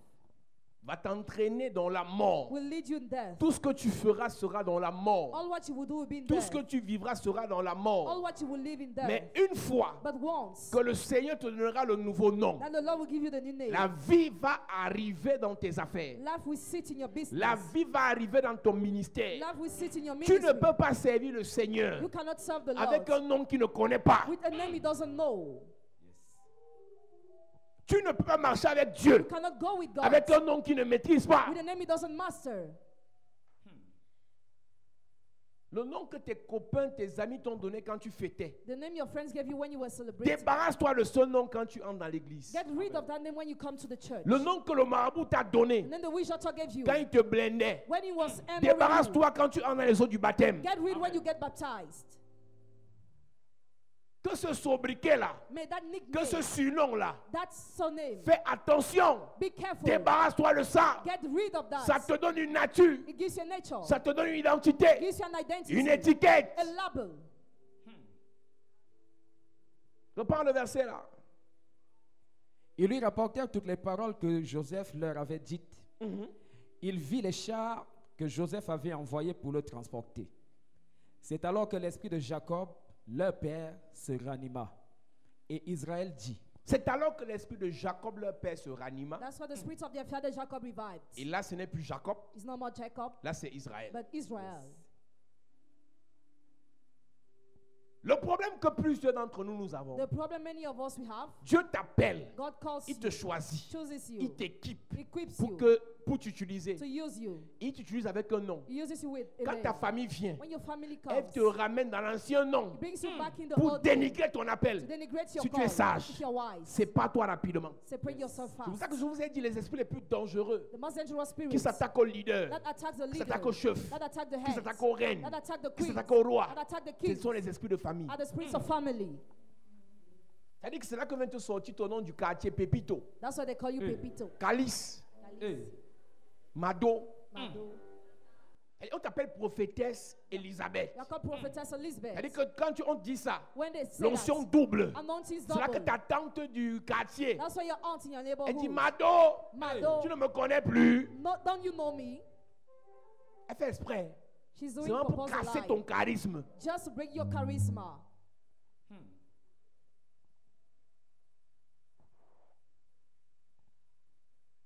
va t'entraîner dans la mort. will lead you in death. Tout ce que tu feras sera dans la mort. All what you will do will be in Tout death. ce que tu vivras sera dans la All mort. what you will live in death. Mais une fois But once, que le Seigneur te donnera le nouveau nom, then the Lord will give you the new name. la vie va arriver dans tes affaires. Life will sit in your business. La vie va arriver dans ton ministère. Life will sit in your Tu ministry. ne peux pas servir le Seigneur You cannot serve the avec Lord un nom qu'il ne connaît pas. with a name he doesn't know. Tu ne peux pas marcher avec Dieu You cannot go with God avec un nom qu'il ne maîtrise pas. with a name he doesn't master. Le nom que tes copains, tes amis t'ont donné quand tu fêtais. The name your friends gave you when you were celebrating. Débarrasse-toi de ce nom quand tu entres dans l'église. Get rid of that name when you come to the church. Le nom que le marabout t'a donné And then the witch doctor gave you quand il te blindait. when he was hammering you. Débarrasse-toi quand tu entres dans les eaux du baptême. Get rid when you get baptized. Que ce sobriquet-là, May that que ce nickname, surnom-là, that surname, fais attention. be careful. Débarrasse-toi de ça. Get rid of that. Ça te donne une nature. It gives you a nature. Ça te donne une It identité. gives you an identity. Une étiquette. A label. Reprends le verset là. Ils lui rapportèrent toutes les paroles que Joseph leur avait dites. Il vit les chars que Joseph avait envoyés pour le transporter. C'est alors que l'esprit de Jacob, leur père, se ranima. Et Israël dit, C'est alors que l'esprit de Jacob, leur père, se ranima. That's why the spirit of their father Jacob revived. Et là, ce n'est plus Jacob. It's no more Jacob, Là, c'est Israël. but Israel. Le problème que plusieurs d'entre nous, nous avons, The problem many of us we have, Dieu t'appelle, God calls il you, te choisit, chooses il you, t'équipe equips pour you t'utiliser. to use you. Il t'utilise avec un nom. He uses you with a Quand name. ta famille vient, When your family elle comes, te ramène dans l'ancien nom he brings you back in the pour old name dénigrer ton to appel. denigrate your Si tu es call. sage, If you're wise, c'est pas toi rapidement. separate yourself C'est pour ça fast. que je vous ai dit les esprits les plus dangereux The most dangerous qui spirits s'attaquent au leader, that attacks the qui leader, s'attaquent au chef, that attack the qui head, s'attaquent au règne, that attack the qui queen, s'attaquent au roi. that attack the Ce king, sont les esprits de famille. are the spirits of family. C'est-à-dire que c'est là que vient te sortir ton nom du quartier Pépito, That's why they call you Pepito. Calice, hey, Mado. Mado. Et on t'appelle prophétesse Elisabeth. You're called prophetess Elizabeth. C'est-à-dire que quand on dit ça, When they say l'onction that, double. anointing is C'est là que double. ta tante du quartier, That's why your aunt in your elle dit neighborhood, Mado, Mado, tu ne me connais plus. don't you know me? Elle fait exprès. She's C'est doing vraiment pour purpose a casser lie. ton charisme. Just to break your charisma.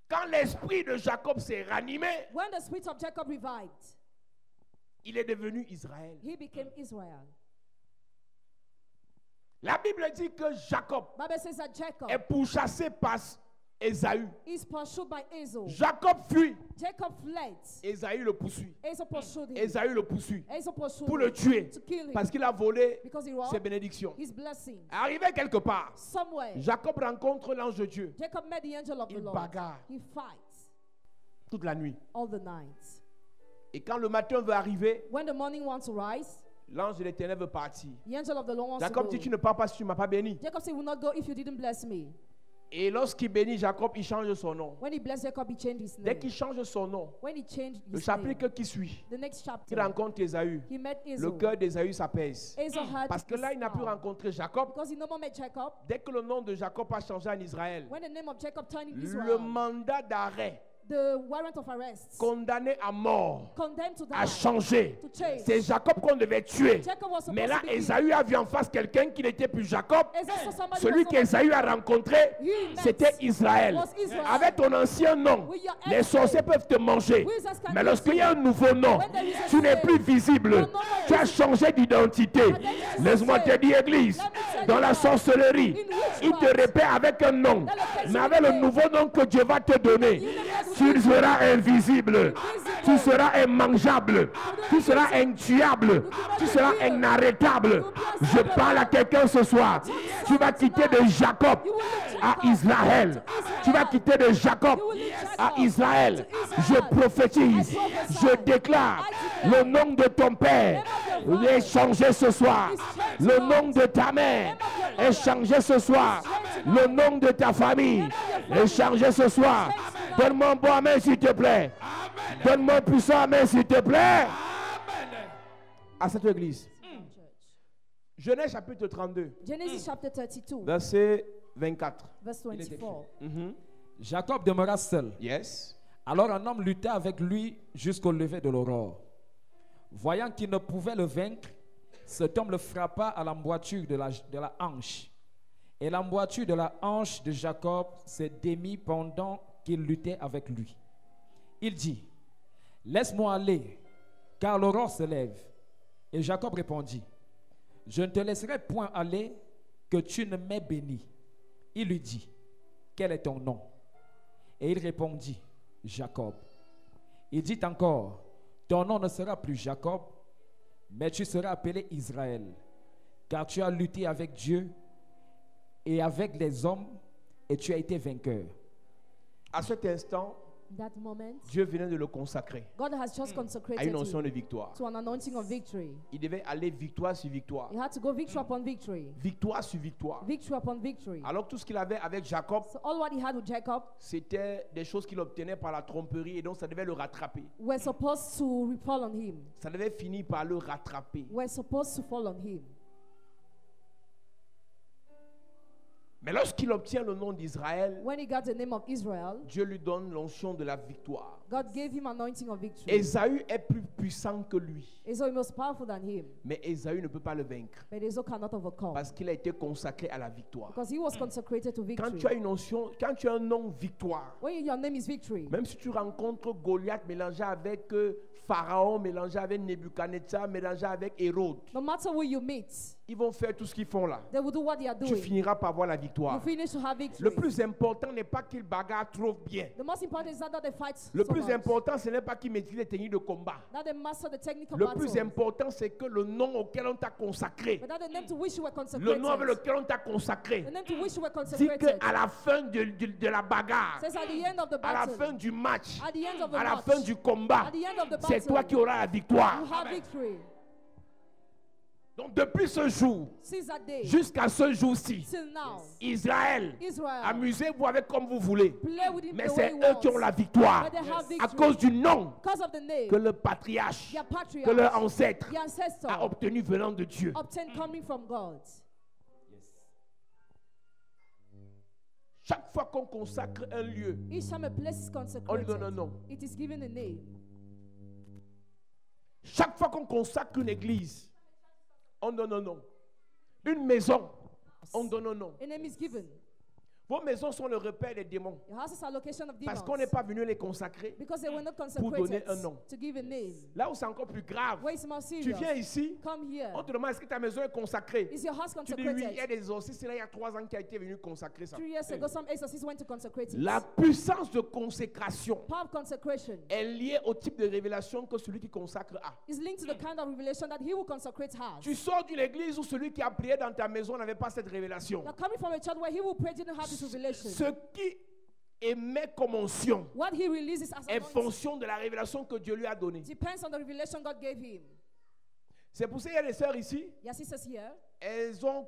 Quand l'esprit de Jacob s'est ranimé, When the spirit of Jacob revived, il est devenu Israël. he became Israel. La Bible dit que Jacob Bible says that Jacob est pourchassé par Ésaü. is pursued by Esau. Jacob fuit. Jacob fled. Ésaü le poursuit. Esau pursued him. Ésaü le poursuit Esau pursued pour him le tuer to kill him parce qu'il a volé because he ses robbed bénédictions. his blessings. Arrivé quelque part, Somewhere, Jacob rencontre l'ange de Dieu Jacob met the angel of the Il Lord. bagarre. He fights toute la nuit. all the night. Et quand le matin veut arriver, When the morning wants to rise, l'ange de l'Éternel veut partir. the angel of the Lord wants Jacob to dit, go. tu ne pars pas si tu ne m'as pas béni. Jacob said, "Will not go if you didn't bless me." Et lorsqu'il bénit Jacob, il change son nom. When he blessed Jacob, he changed his Dès name. qu'il change son nom, When he changed le his name, chapitre qui suit, the next il chapter, rencontre Ésaü. he met Le Esau. cœur d'Ésaü s'apaise. Esau had Parce que là, il n'a plus his heart. rencontré Jacob. Because he no more met Jacob. Dès que le nom de Jacob a changé en Israël, When the name of Jacob turned in le Israel, mandat d'arrêt, the warrant of arrest, condamné à mort, condemned to a die, changé. to change. C'est Jacob qu'on devait tuer. Jacob was supposed Mais là, to be killed. Ésaü a vu en face quelqu'un qui n'était plus Jacob. Esau saw somebody Celui was qu'Ésaü a rencontré, He met c'était Israël. was Israel. Avec ton ancien nom, With your les name, sorciers peuvent te manger. wizards can Mais eat lorsqu'il y a you. un nouveau nom, When there is a tu n'es name, plus visible. you're no more Tu as visible. changé d'identité. Identity Laisse-moi is te dire, Église, Let me tell dans you la what. sorcellerie, In witchcraft, il te répète avec un nom. That location Mais avec le name. nouveau nom que Dieu va te donner, tu seras invisible. Tu seras immangeable. Tu seras intuable. Tu seras inarrêtable. Je parle à quelqu'un ce soir. Tu vas quitter de Jacob à Israël. Tu vas quitter de Jacob à Israël. Je prophétise. Je déclare le nom de ton père est changé ce soir. Le nom de ta mère est changé ce soir. Le nom de ta famille est changé ce soir. Donne-moi un bon amen s'il te plaît. Donne-moi un puissant amen s'il te plaît. À cette église. Genèse chapitre 32, Genesis chapter 32, verset 24. verse Il est écrit. 24. Mhm. Jacob demeura seul. Yes. Alors un homme lutta avec lui jusqu'au lever de l'aurore. Voyant qu'il ne pouvait le vaincre, cet homme le frappa à l'emboîture de la hanche. Et l'emboîture de la hanche de Jacob se démit pendant qu'il luttait avec lui. Il dit, « Laisse-moi aller, car l'aurore se lève. » Et Jacob répondit, « Je ne te laisserai point aller, que tu ne m'aies béni. » Il lui dit, « Quel est ton nom? » Et il répondit, « Jacob. » Il dit encore, « Ton nom ne sera plus Jacob, mais tu seras appelé Israël, car tu as lutté avec Dieu et avec les hommes, et tu as été vainqueur. » À cet instant, That moment, Dieu venait de le consacrer God has just à consecrated une onction him de victoire. to an anointing of victory. Il devait aller victoire sur victoire. He had to go victory upon victory, Victoire sur victoire. victory upon victory. Alors tout ce qu'il avait avec Jacob, So all what he had with Jacob c'était des choses qu'il obtenait par la tromperie et donc ça devait le rattraper. were supposed to fall on him. Ça devait finir par le rattraper. Were supposed to fall on him. Mais lorsqu'il obtient le nom d'Israël, When he got the name of Israel, Dieu lui donne l'onction de la victoire. God gave him anointing of victory. Ésaü est plus puissant que lui. Esau is most powerful than him, Mais Ésaü ne peut pas le vaincre but Esau cannot overcome parce qu'il a été consacré à la victoire. because he was consecrated to Quand victory. tu as une onction, quand tu as un nom victoire, When your name is victory, même si tu rencontres Goliath mélangé avec Pharaon, mélangé avec Nebuchadnezzar, mélangé avec Hérode, no matter who you meet, ils vont faire tout ce qu'ils font là. they will do what they are Tu doing. finiras par avoir la You victoire. finish to have victory. Le plus important n'est pas qu'ils bagarrent trop bien. The most important is not that they fight Le so plus much, important, ce n'est pas qu'ils maîtrisent les techniques de combat. that they master the technical Le battles, plus important, c'est que le nom auquel on t'a consacré, but that the name to which you were le consecrated, nom avec lequel on t'a consacré, the name to which you were dit consecrated, qu'à la fin de la bagarre, says at the end of the à la battle, fin du match, at the end of the à la match, fin du combat, at the end of the c'est toi battle, qui auras la victoire. you have victory. Donc depuis ce jour Since that day, jusqu'à ce jour-ci, till now, Israël, Israel, amusez-vous avec comme vous voulez, play with him mais the way c'est he eux qui ont wants, la victoire but they have à victory cause du nom because of the name que le patriarche, their que leur patriarch, ancêtre the ancestor, a obtenu venant de Dieu. obtained coming from God. Chaque fois qu'on consacre un lieu, Each time a place is on lui consecrated, donne un nom. it is given a name. Chaque fois qu'on consacre une église, on donne un nom. Une maison, on donne un nom. A name is given. Vos maisons sont le repère des démons. Your houses are location of Parce demons. qu'on n'est pas venu les consacrer. Because they were not donner consecrated un nom. to give a name. Là où c'est encore plus grave, Where it's more tu serious, viens ici, come here. on te demande est-ce que ta maison est consacrée. Is your house Tu dis oui, il y a consecrated? des exorcistes là, il y a 3 ans qui a été venu consacrer ça. 3 years ago, some exorcists went to consecrate it. La puissance de consécration Power of consecration est liée au type de révélation que celui qui consacre a. is linked to the kind of revelation that he who consecrates has. Tu sors d'une église où celui qui a prié dans ta maison n'avait pas cette révélation. You're coming from a church where he who prayed didn't have this revelation. Ce qui émet comme onction What he releases as est anointing fonction de la révélation que Dieu lui a donnée. depends on the revelation God gave him. C'est pour ça qu'il y a des sœurs ici, Your sisters here, elles ont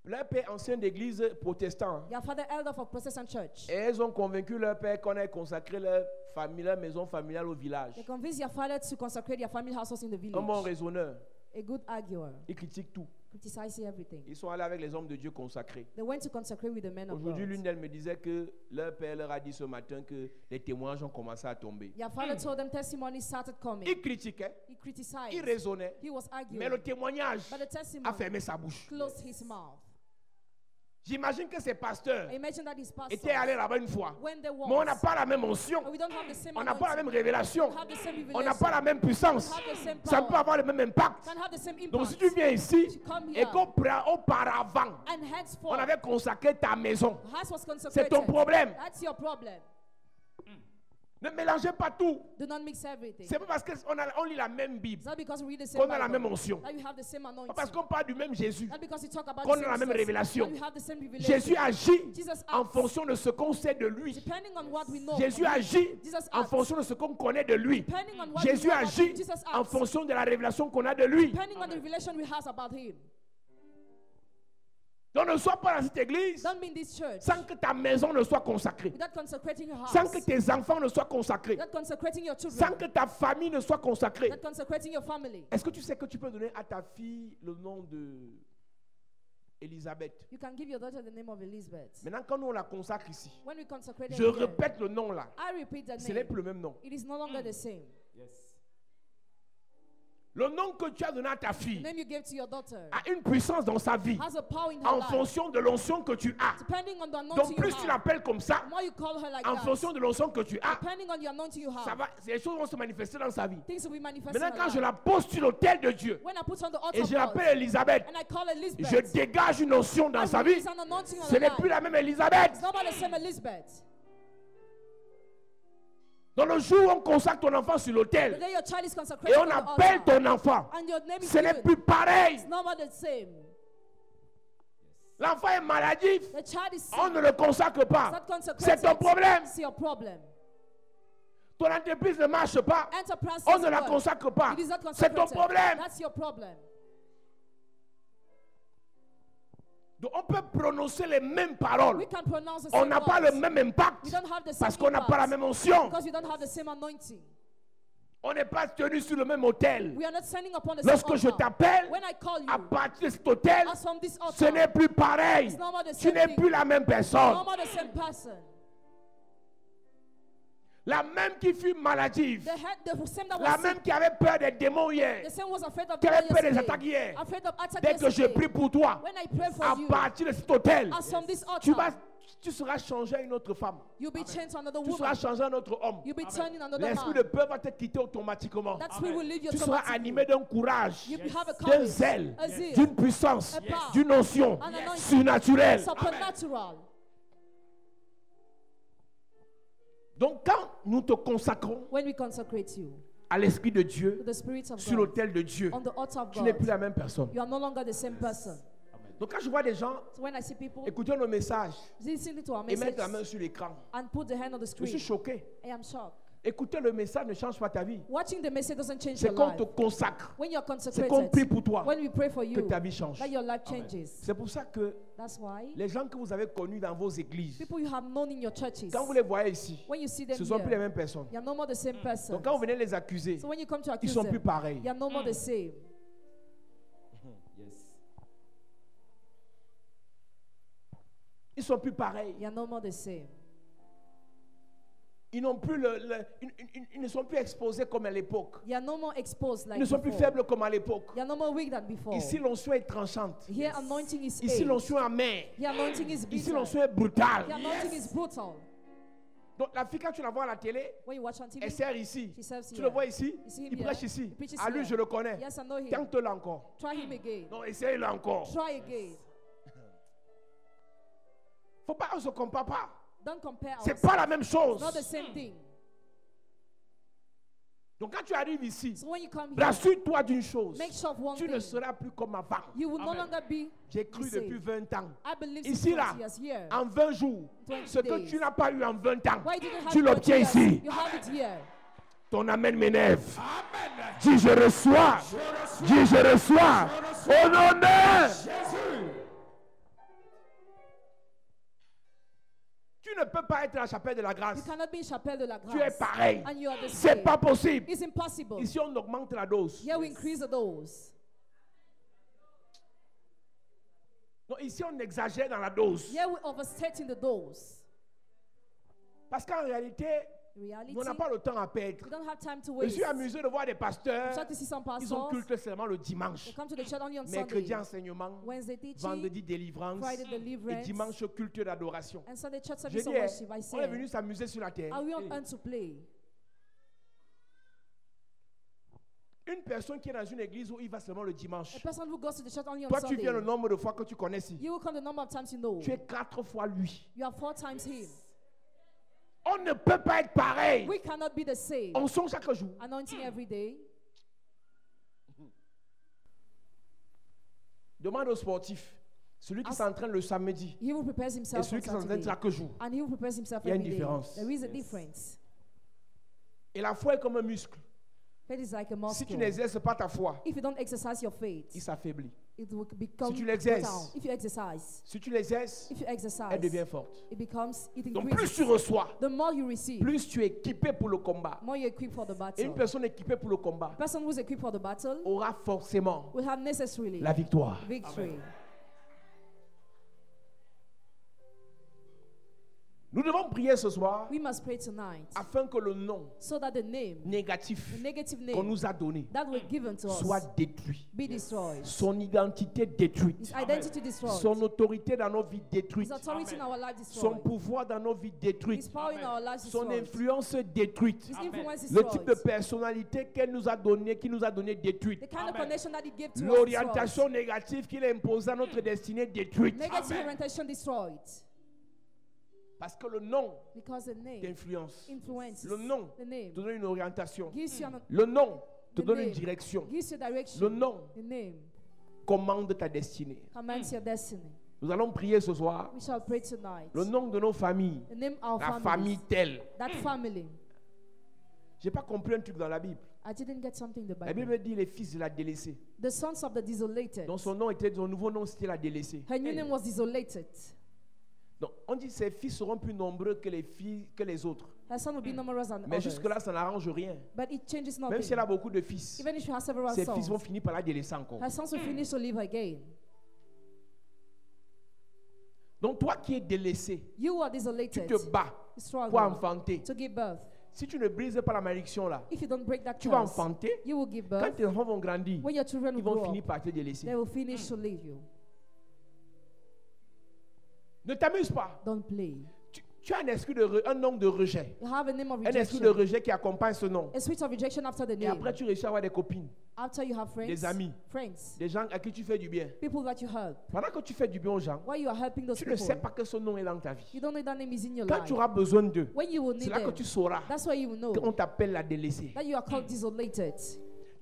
leur père ancien d'église protestant. your father elder for Protestant church. Et elles ont convaincu leur père qu'on ait consacré leur famille, leur maison familiale au village. They convinced your father to consecrate your family houses in the Un bon village. raisonneur, A good arguer, il critique tout. criticizing everything. Ils sont allés avec les hommes de Dieu consacrés. They went to consecrate with the men of Aujourd'hui, God. l'une d'elles me disait que leur père leur a dit ce matin que les témoignages ont commencé à tomber. Your father told them testimonies started coming. Il critiquait, He criticized. il raisonnait, He was arguing. mais le témoignage But the a testimony fermé sa bouche. closed his mouth. J'imagine que ces pasteurs I imagine that his pastor, étaient allés là-bas une fois. when they Mais on n'a walked, pas la même onction. but we don't have the same On n'a pas la anointing. même révélation. We don't have the same On n'a revelation. pas la même puissance. We don't have the same Ça ne peut power. avoir le même impact. Can't have the same Donc si impact. tu viens ici You come et here. qu'auparavant, And on henceforth, avait consacré ta maison, house was c'est consecrated. ton problème. That's your problem. Ne mélangez pas tout. Do not mix everything. C'est pas parce qu'on lit la même Bible It's not because we read the same qu'on a la Bible même onction. that you have the same Pas anointing. parce qu'on parle du même Jésus Not because you talk about qu'on the a la same même Jesus, révélation. that you have the same revelation. Jésus agit Jesus en acts fonction de ce qu'on sait de lui. depending on what we know. Jésus agit Jesus en acts fonction de ce qu'on connaît de lui. depending on what Jésus we know about him. agit Jesus en acts fonction de la révélation qu'on a de lui. depending on the revelation we have about him. Donc ne sois pas dans cette église Don't be in this church sans que ta maison ne soit consacrée, without consecrating your house, sans que tes enfants ne soient consacrés, without consecrating your sans children, que ta famille ne soit consacrée. without consecrating your family. Est-ce que tu sais que tu peux donner à ta fille le nom de Elisabeth. You can give your daughter the name of Elizabeth. Maintenant, quand nous on la consacre ici, When we consecrate je her here, répète le nom là. I repeat the Ce n'est name. plus le même nom. It is no longer the same. Yes. Le nom que tu as donné à ta The fille name you gave to your daughter a une puissance dans sa vie has a power in her en life. fonction de l'onction que tu as. Depending on the anointing Donc you plus tu have. l'appelles comme ça, The more you call her like en that, fonction de l'onction que tu as, depending on the anointing you ça have, va, les choses vont se manifester dans sa vie. things will be manifested Maintenant, in quand her je life. la pose sur l'autel de Dieu When I put on the altar et of je God, l'appelle Elisabeth, and I call Elizabeth, je dégage une onction dans I sa vie. release an anointing on Ce her n'est life. plus la même Elisabeth. It's not about the same Elizabeth. Dans le jour où on consacre ton enfant sur The l'autel day your child is et consecrated on on the appelle altar, ton enfant, and your name is ce n'est given, plus pareil. it's not about the same. L'enfant est maladif, The child is sick. on ne le consacre It's pas. not consecrated. C'est ton problème. It's your problem. Ton entreprise ne marche pas, Enterprise on ne la work. consacre pas. It is not C'est ton consecrated. problème. That's your problem. Donc on peut prononcer les mêmes paroles. We can pronounce the On same n'a pas words. le même impact We don't have the same parce qu'on n'a pas la impact même onction. because you don't have the same anointing. On n'est pas tenu sur le même autel. We are not standing upon the Lorsque same je altar. t'appelle, When I call you, à partir de cet autel, as from this ce altar, n'est plus pareil. it's no more the Tu same n'es thing. plus la même No personne. more the same person. La même qui fut maladive. The same that La was même sick. qui avait peur des démons hier. The same was afraid of Qui avait devil peur des yesterday. attaques hier. Afraid of attack Dès que je yesterday. prie pour toi, When I pray for à you, partir de cet autel, as from this tu seras changé à une autre femme. you'll be changed to another Tu seras woman. changé à un autre homme. You'll be turning another L'esprit man. de peur va te quitter automatiquement. That spirit will leave you Tu seras automatically. animé d'un courage, You have a d'un courage, zèle, a zeal, d'une puissance, a power, d'une onction an anointing, surnaturelle. supernatural. Donc quand nous te consacrons When we consecrate you à l'Esprit de to Dieu, the Spirit of sur God, l'autel de Dieu, on the altar of tu n'es plus God, la même personne. you are no longer the same person. Donc quand je vois des gens So when I see people écouter nos messages listening to our et mettre la message main sur l'écran, and put the hand on the je suis screen, choqué. I am shocked. Écouter le message ne change pas ta vie. Watching the message doesn't change C'est your qu'on life. te consacre. When you're C'est qu'on prie consecrated, pour toi when we pray for que you, ta vie change. that your life changes. C'est pour ça que That's why les gens que vous avez connus dans vos églises, people you have known in your churches, quand vous les voyez ici, when you see them ce ne sont plus les here, mêmes personnes. you're no more the same person. Donc quand vous venez les accuser, So when you come to ils accuse sont plus them, pareils. you're no more the same. Yes. Ils sont plus pareils. You're no more the same. Ils n'ont plus ils ne sont plus exposés comme à l'époque. You're no more exposed Ils like ne sont plus before. faibles comme à l'époque. You're no more weak than before. Ici l'onction est tranchante. Here anointing is Ici aged. l'onction est amère. Here anointing is Ici bitter. l'onction est brutale. Here anointing is brutal. Donc la fille quand tu la vois à la télé, When you watch on TV, elle sert ici. she serves Tu here. le vois ici, You see him il here. prêche ici. He preaches À lui here. je le connais. Yes, I know him. Tente-le encore. Try him again. Non, essaye-le encore. Try again. Faut pas, on se compare pas. Don't compare C'est ourselves. pas la même chose. Not the same thing. Donc quand tu arrives ici, So when you come here, rassure-toi d'une chose. make sure of one Tu ne thing. seras plus comme avant. You will no longer be J'ai cru the same. depuis 20 ans. I believe Ici, since là, 20 years here. En 20 jours, 20 ce que days. tu n'as pas eu en 20 ans, Why didn't have tu 20 l'obtiens years? ici. You have it here. Ton amen m'énerve. Dis je reçois. Dis je reçois. Au nom de Jésus. Tu ne peux pas être à la chapelle de la grâce. You cannot be in chapelle de la Tu es grâce. pareil. And you are the C'est same. pas possible. It's impossible. Ici, on augmente la dose. Here we increase the dose. Non, ici, on exagère dans la dose. Here we overstate in the dose. Parce qu'en réalité, In reality, on n'a pas le temps à perdre. we don't have time to Je waste. suis amusé de voir des pasteurs. Start to see some Ils ont pastors. culte seulement le dimanche. They come to the church only on Mercredi, Sunday. enseignement. Wednesday teaching. Vendredi, délivrance. Friday Et deliverance. dimanche, culte d'adoration. And Sunday church Je service dis, of worship. I on est say, venu s'amuser sur la terre. are we on earth to play? Une personne qui est dans une église où il va seulement le dimanche. A person who goes to the church only on Toi, tu Sunday. viens le nombre de fois que tu connais ici. You will come the number of times you know. Tu es 4 fois lui. You are 4 times him. On ne peut pas être pareil. We cannot be the same. On songe chaque jour. Anointing every day. Demande aux sportifs. Celui qui Ask- s'entraîne le samedi He who prepares et himself celui on qui s'entraîne Saturday. chaque jour. And he who prepares himself Il y a une every day. différence. There is a difference. Et la foi est comme un muscle. Faith is like a Si tu muscle. n'exerces pas ta foi, If you don't exercise your faith, il s'affaiblit. it will become Si tu l'exerces, down. If you exerce, Si tu l'exerces, if you exercise, elle devient forte. it becomes, it Donc plus increases. tu reçois, The more you receive, plus tu es équipé pour le combat. more you're equipped for the Et battle. une personne équipée pour le combat A person who's equipped for the battle aura forcément will have necessarily la victoire. victory. devons prier ce soir We must pray tonight afin que le nom so that the name, négatif the negative qu'on name nous a donné that was given to us soit détruit. be destroyed. Son identité détruite. His identity destroyed. Son autorité dans nos vies His détruite. authority in our life Son destroyed. pouvoir dans nos vies His détruite. power in our lives Son destroyed. influence détruite. His influence Le type de destroyed. personnalité qu'elle nous a donné, qui nous a donné détruite. The kind of connection that he gave to us L'orientation destroyed. négative qu'il a imposée à notre destinée détruite. Negative orientation destroyed. Parce que le nom Because the name t'influence. influences. Le nom The name te donne une orientation. gives you an, Le nom te The donne une name direction. gives you direction. Le nom The name commande ta destinée. commands your destiny. Nous allons prier ce soir. We shall pray tonight. Le nom de nos familles. The name of La our famille families. telle. That family. J'ai pas compris un truc dans la Bible. I didn't get something in the La Bible. Bible dit les fils de la délaissée. The sons of the desolated. Donc son nom était, son nouveau nom c'était la délaissée. Her new name was desolated. Donc on dit ses fils seront plus nombreux que les filles que les autres. Her son will be numerous than Mais others. jusque là ça n'arrange rien. But it changes Même nothing. si elle a beaucoup de fils, Even if she has several ses fils vont sons, finir par la délaisser encore. her sons will finish to live again. Donc toi qui es délaissé, You are tu desolated. te bats You pour struggle enfanter. to give birth. Si tu ne brises pas la malédiction là, If you don't break that tu vas curse, enfanter. you will give Quand birth. tes enfants vont grandir, When your children ils will vont grow finir up, par te délaisser. they will finish to leave you. Ne t'amuse pas. Don't play. Tu as un esprit un nom de rejet. You have a name of Un esprit de rejection. rejet qui accompagne ce nom. A spirit of rejection after the Et name. après tu réussis à avoir des copines, After you have friends, des amis, friends, des gens à qui tu fais du bien. people that you help. Pendant que tu fais du bien aux gens, While you are helping those tu ne sais people, pas que ce nom est dans ta vie. you don't know that name is in your Quand life. tu auras besoin d'eux, When you will c'est need là que them, tu sauras that's why you will know qu'on t'appelle la délaissée. that you are called desolated.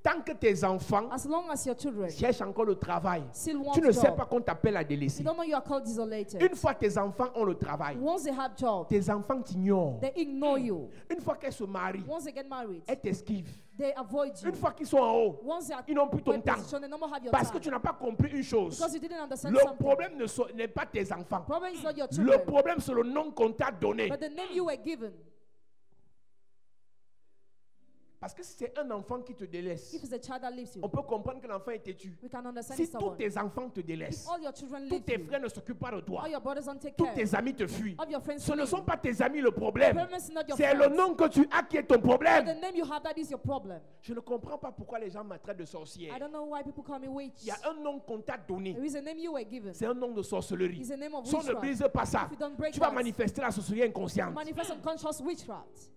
Tant que tes enfants As long as your children cherchent encore le travail, still want tu ne sais job, pas qu'on t'appelle la you délaissée. don't know you are called desolated. Une fois tes enfants ont le travail, Once they have job, tes enfants t'ignorent. they ignore you. Une fois qu'elles se marient, Once they get married, elles t'esquivent. they avoid you. Une fois qu'ils sont en haut, Once they are ils n'ont plus ton in temps. position, they no more have your Parce que time. tu n'as pas compris une chose. Because you didn't understand Le something. problème n'est pas tes enfants. Problem is not your Le children, problème, c'est le nom qu'on t'a donné. but the name you were given. Parce que si c'est un enfant qui te délaisse, If it's a child that leaves you, on peut comprendre que l'enfant est têtu. we can understand Si it's tous someone. tes enfants te If délaissent, all your children tous leave tes you, frères ne s'occupent pas de toi, all your brothers don't take tous care, tes amis te fuient, all your friends ce ne leave. sont pas tes amis le problème. Problem is not your C'est le friends. nom que tu as qui est ton But problème. the name you have, that is your problem. Je ne comprends pas pourquoi les gens me traitent de sorcière. I don't know why people call me witch. Il y a un nom qu'on t'a donné. There is a name you were given. C'est un nom de sorcellerie. It's a name of Si on ne witchcraft. brise pas ça, If you don't break tu vas that, manifester la sorcellerie inconsciente. manifest unconscious witchcraft.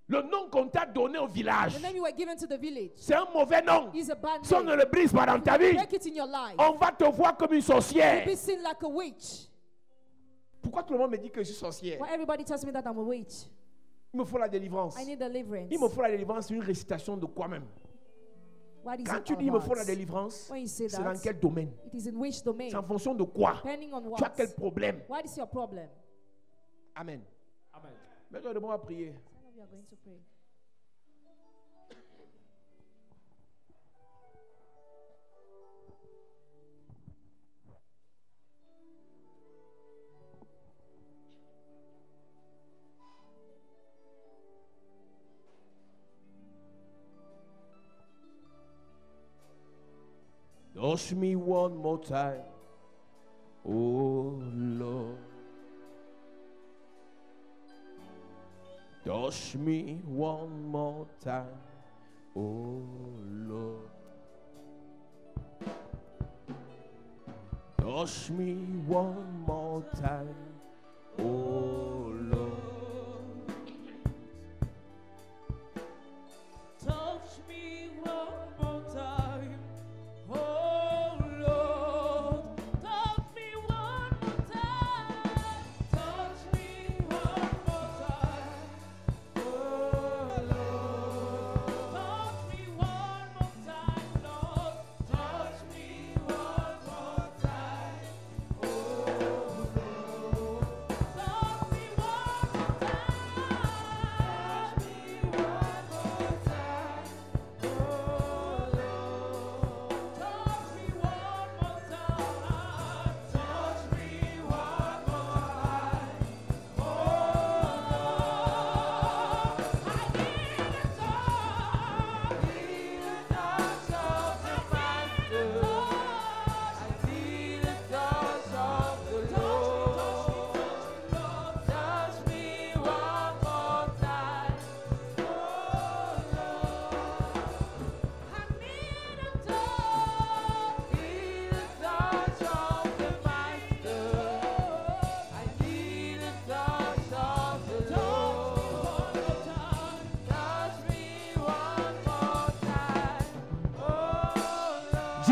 Le nom qu'on t'a donné au village, The name you were given to the village c'est un mauvais nom. is a bad Si on ne name. le brise pas dans ta vie, Break it in your life. on va te voir comme une You'll sorcière. be seen like a witch. Pourquoi tout le monde me dit que je suis sorcière? Why everybody tells me that I'm a witch? Il me faut la délivrance. I need deliverance. Il me faut la délivrance, c'est une récitation de quoi même? What is Quand it tu all dis il me faut about? la délivrance, When you say c'est dans that, quel domaine? it is in which domain? C'est en fonction de quoi? Depending on Tu as what? quel problème? What is your problem? Amen. Amen. Maintenant, de moi à prier. Some of you are going to pray. Touch me one more time, oh Lord. Touch me one more time, oh Lord. Touch me one more time, oh Lord. Touch me one more time, oh Lord. Touch me one more time. Touch me one more time, oh Lord. Touch me one more time, Lord. Touch me one more time, oh Lord. Touch me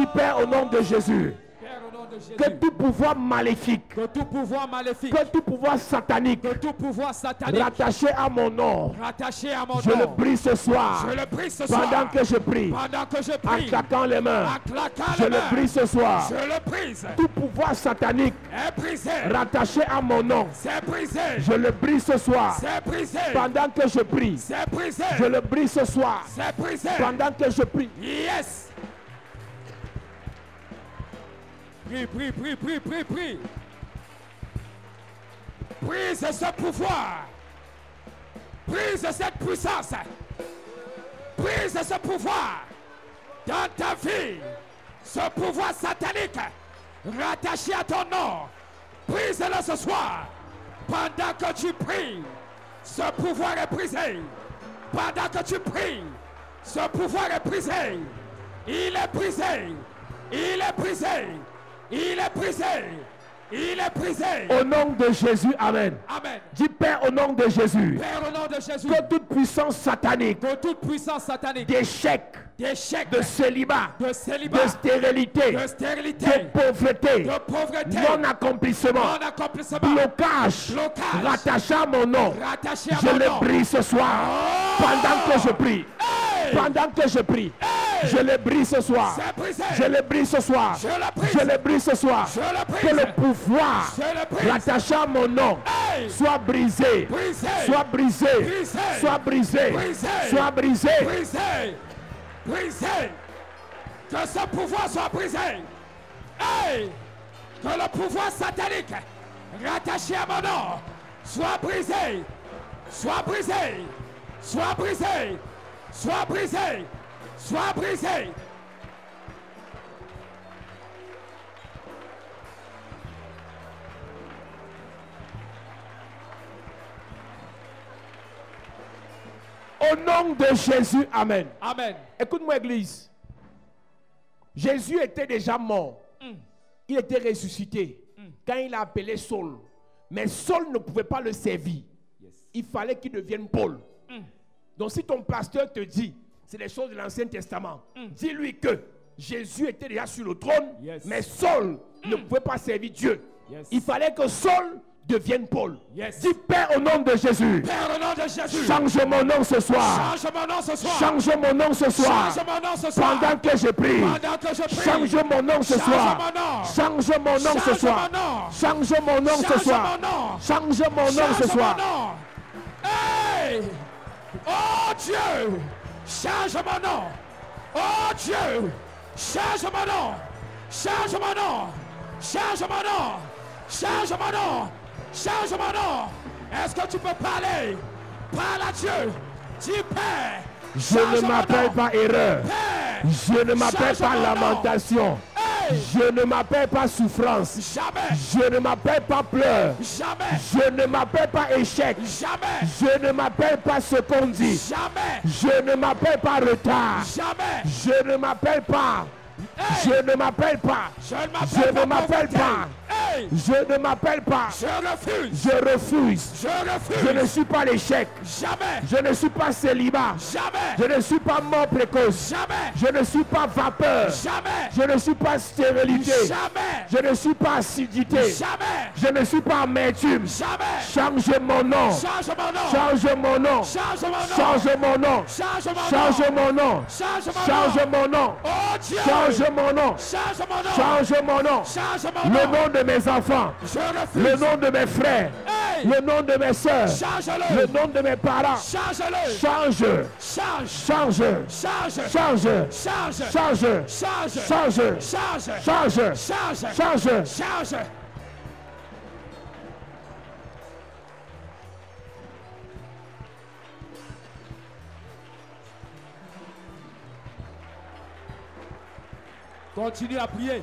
Dis Père au nom de Jésus. Père, au nom de Jésus, Que tout pouvoir maléfique, que tout pouvoir maléfique, que tout pouvoir satanique que tout pouvoir satanique rattaché à mon nom, rattaché à mon je le nom, brise ce soir. je le brise ce soir. Pendant que je prie, Pendant que je en prie, claquant les mains, en claquant je les le mains, brise ce soir. je le brise. Tout pouvoir satanique Est brisé. rattaché à mon nom, C'est brisé. je le brise ce soir. C'est brisé. Pendant que je prie, C'est brisé. je le brise ce soir. C'est brisé. Pendant que je prie, Yes. Prie, prie, prie, prie, prie, prie. Brise ce pouvoir. Brise cette puissance. Brise ce pouvoir dans ta vie. Ce pouvoir satanique rattaché à ton nom. Brise-le ce soir. Pendant que tu pries, ce pouvoir est brisé. Pendant que tu pries, ce pouvoir est brisé. Il est brisé. Il est brisé. Il est brisé. Il est brisé. au nom de Jésus, Amen. Amen. Dis Père au nom de Jésus, Père, au nom de Jésus, que toute puissance satanique que toute puissance satanique, d'échec, d'échec, de célibat, de célibat, de stérilité, de stérilité, de pauvreté, de pauvreté, non-accomplissement, non-accomplissement, blocage, blocage, rattaché à mon nom, rattaché à je mon le nom. brise ce soir. Oh! Pendant que je prie, Hey! pendant que je prie, je le brise ce soir. C'est brisé. Je le brise ce soir. Je le brise. Je le brise ce soir. Je le brise. Que le pouvoir Je le brise. rattaché à mon nom Hey! soit brisé, Brisé. soit brisé, Brisé. soit brisé, Brisé. soit brisé. Brisé. Brisé. Que ce pouvoir soit brisé. Hey! Que le pouvoir satanique rattaché à mon nom soit brisé. Soit brisé. Soit brisé. Soit brisé. Soit brisé. Au nom de Jésus, Amen. Amen. Écoute-moi, Église. Jésus était déjà mort. Il était ressuscité quand il a appelé Saul. Mais Saul ne pouvait pas le servir. Il fallait qu'il devienne Paul. Donc si ton pasteur te dit, c'est les choses de l'Ancien Testament, dis-lui que Jésus était déjà sur le trône, Yes. mais Saul ne pouvait pas servir Dieu. Yes. Il fallait que Saul devienne Paul. Yes. Dis Père au nom de Jésus, Père, au nom de Jésus. change mon nom ce soir. Change mon nom ce soir. Change mon nom ce soir. Change mon nom ce soir. Pendant que je prie. Pendant que je prie. Change mon nom ce Change soir. mon nom. Change mon nom ce Change soir. mon nom. Change mon nom ce Change soir. mon nom. Change mon nom ce Change soir. mon nom. Hey! Oh Dieu! Change mon nom. Oh Dieu! Change mon nom. Change mon nom. Change mon nom. Change mon nom. Change mon nom. Est-ce que tu peux parler? Parle à Dieu. Dis Père. Je change ne mon m'appelle nom. pas erreur. Père. Je ne m'appelle Change pas mon nom. lamentation. Hey! Je ne m'appelle pas souffrance. Jamais. Je ne m'appelle pas pleurs. Jamais. Je ne m'appelle pas échec. Jamais. Je ne m'appelle pas ce qu'on dit. Jamais. Je ne m'appelle pas retard. Jamais. Je ne m'appelle pas. Hey! Je ne m'appelle pas. Je Je ne m'appelle pas. Hey! Je ne m'appelle pas. Je refuse. Je refuse. Je refuse. Je ne suis pas l'échec. Jamais. Je ne suis pas célibat. Jamais. Je ne suis pas mort précoce. Jamais. Je ne suis pas vapeur. Jamais. Je ne suis pas stérilité. Jamais. Je ne suis pas acidité. Jamais. Je ne suis pas amertume. Jamais. Change mon nom. Change mon nom. Change mon nom. Change mon nom. Change mon nom. Change mon nom. Change mon nom. Change mon nom. Change mon nom. Oh Dieu. Change mon nom. Change mon nom. Change mon nom. Change mon Le nom. nom de mes enfants. Je refuse. Le nom de mes frères. Hey! Le nom de mes soeurs. Le Change-le. nom de mes parents. Change-le. Change. Change. Change. Change. Change. Change. Change. Change. Change. Change. Change. Change. Change. Change. Continue à prier.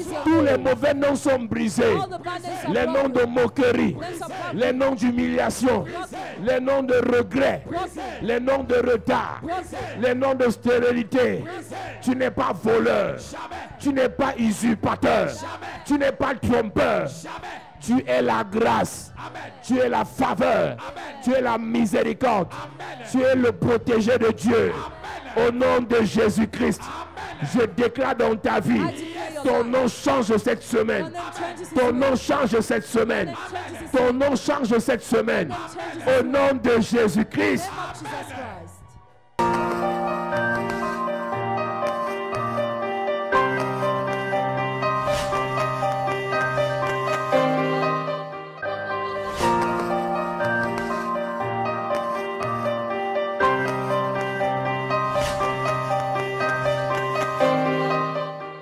Tous les mauvais noms sont brisés. All the bad names are Les noms de broken. moquerie, Names are broken. les noms d'humiliation, les noms de regret, les noms de retard, les noms de stérilité. Tu n'es pas voleur, tu n'es pas usurpateur, tu n'es pas trompeur. Tu es la grâce, tu es la faveur, tu es la miséricorde, tu es le protégé de Dieu. Au nom de Jésus-Christ, je déclare dans ta vie, ton nom change cette semaine. Ton nom change cette semaine. Ton nom change cette semaine. Au nom de Jésus-Christ. Jesus Christ.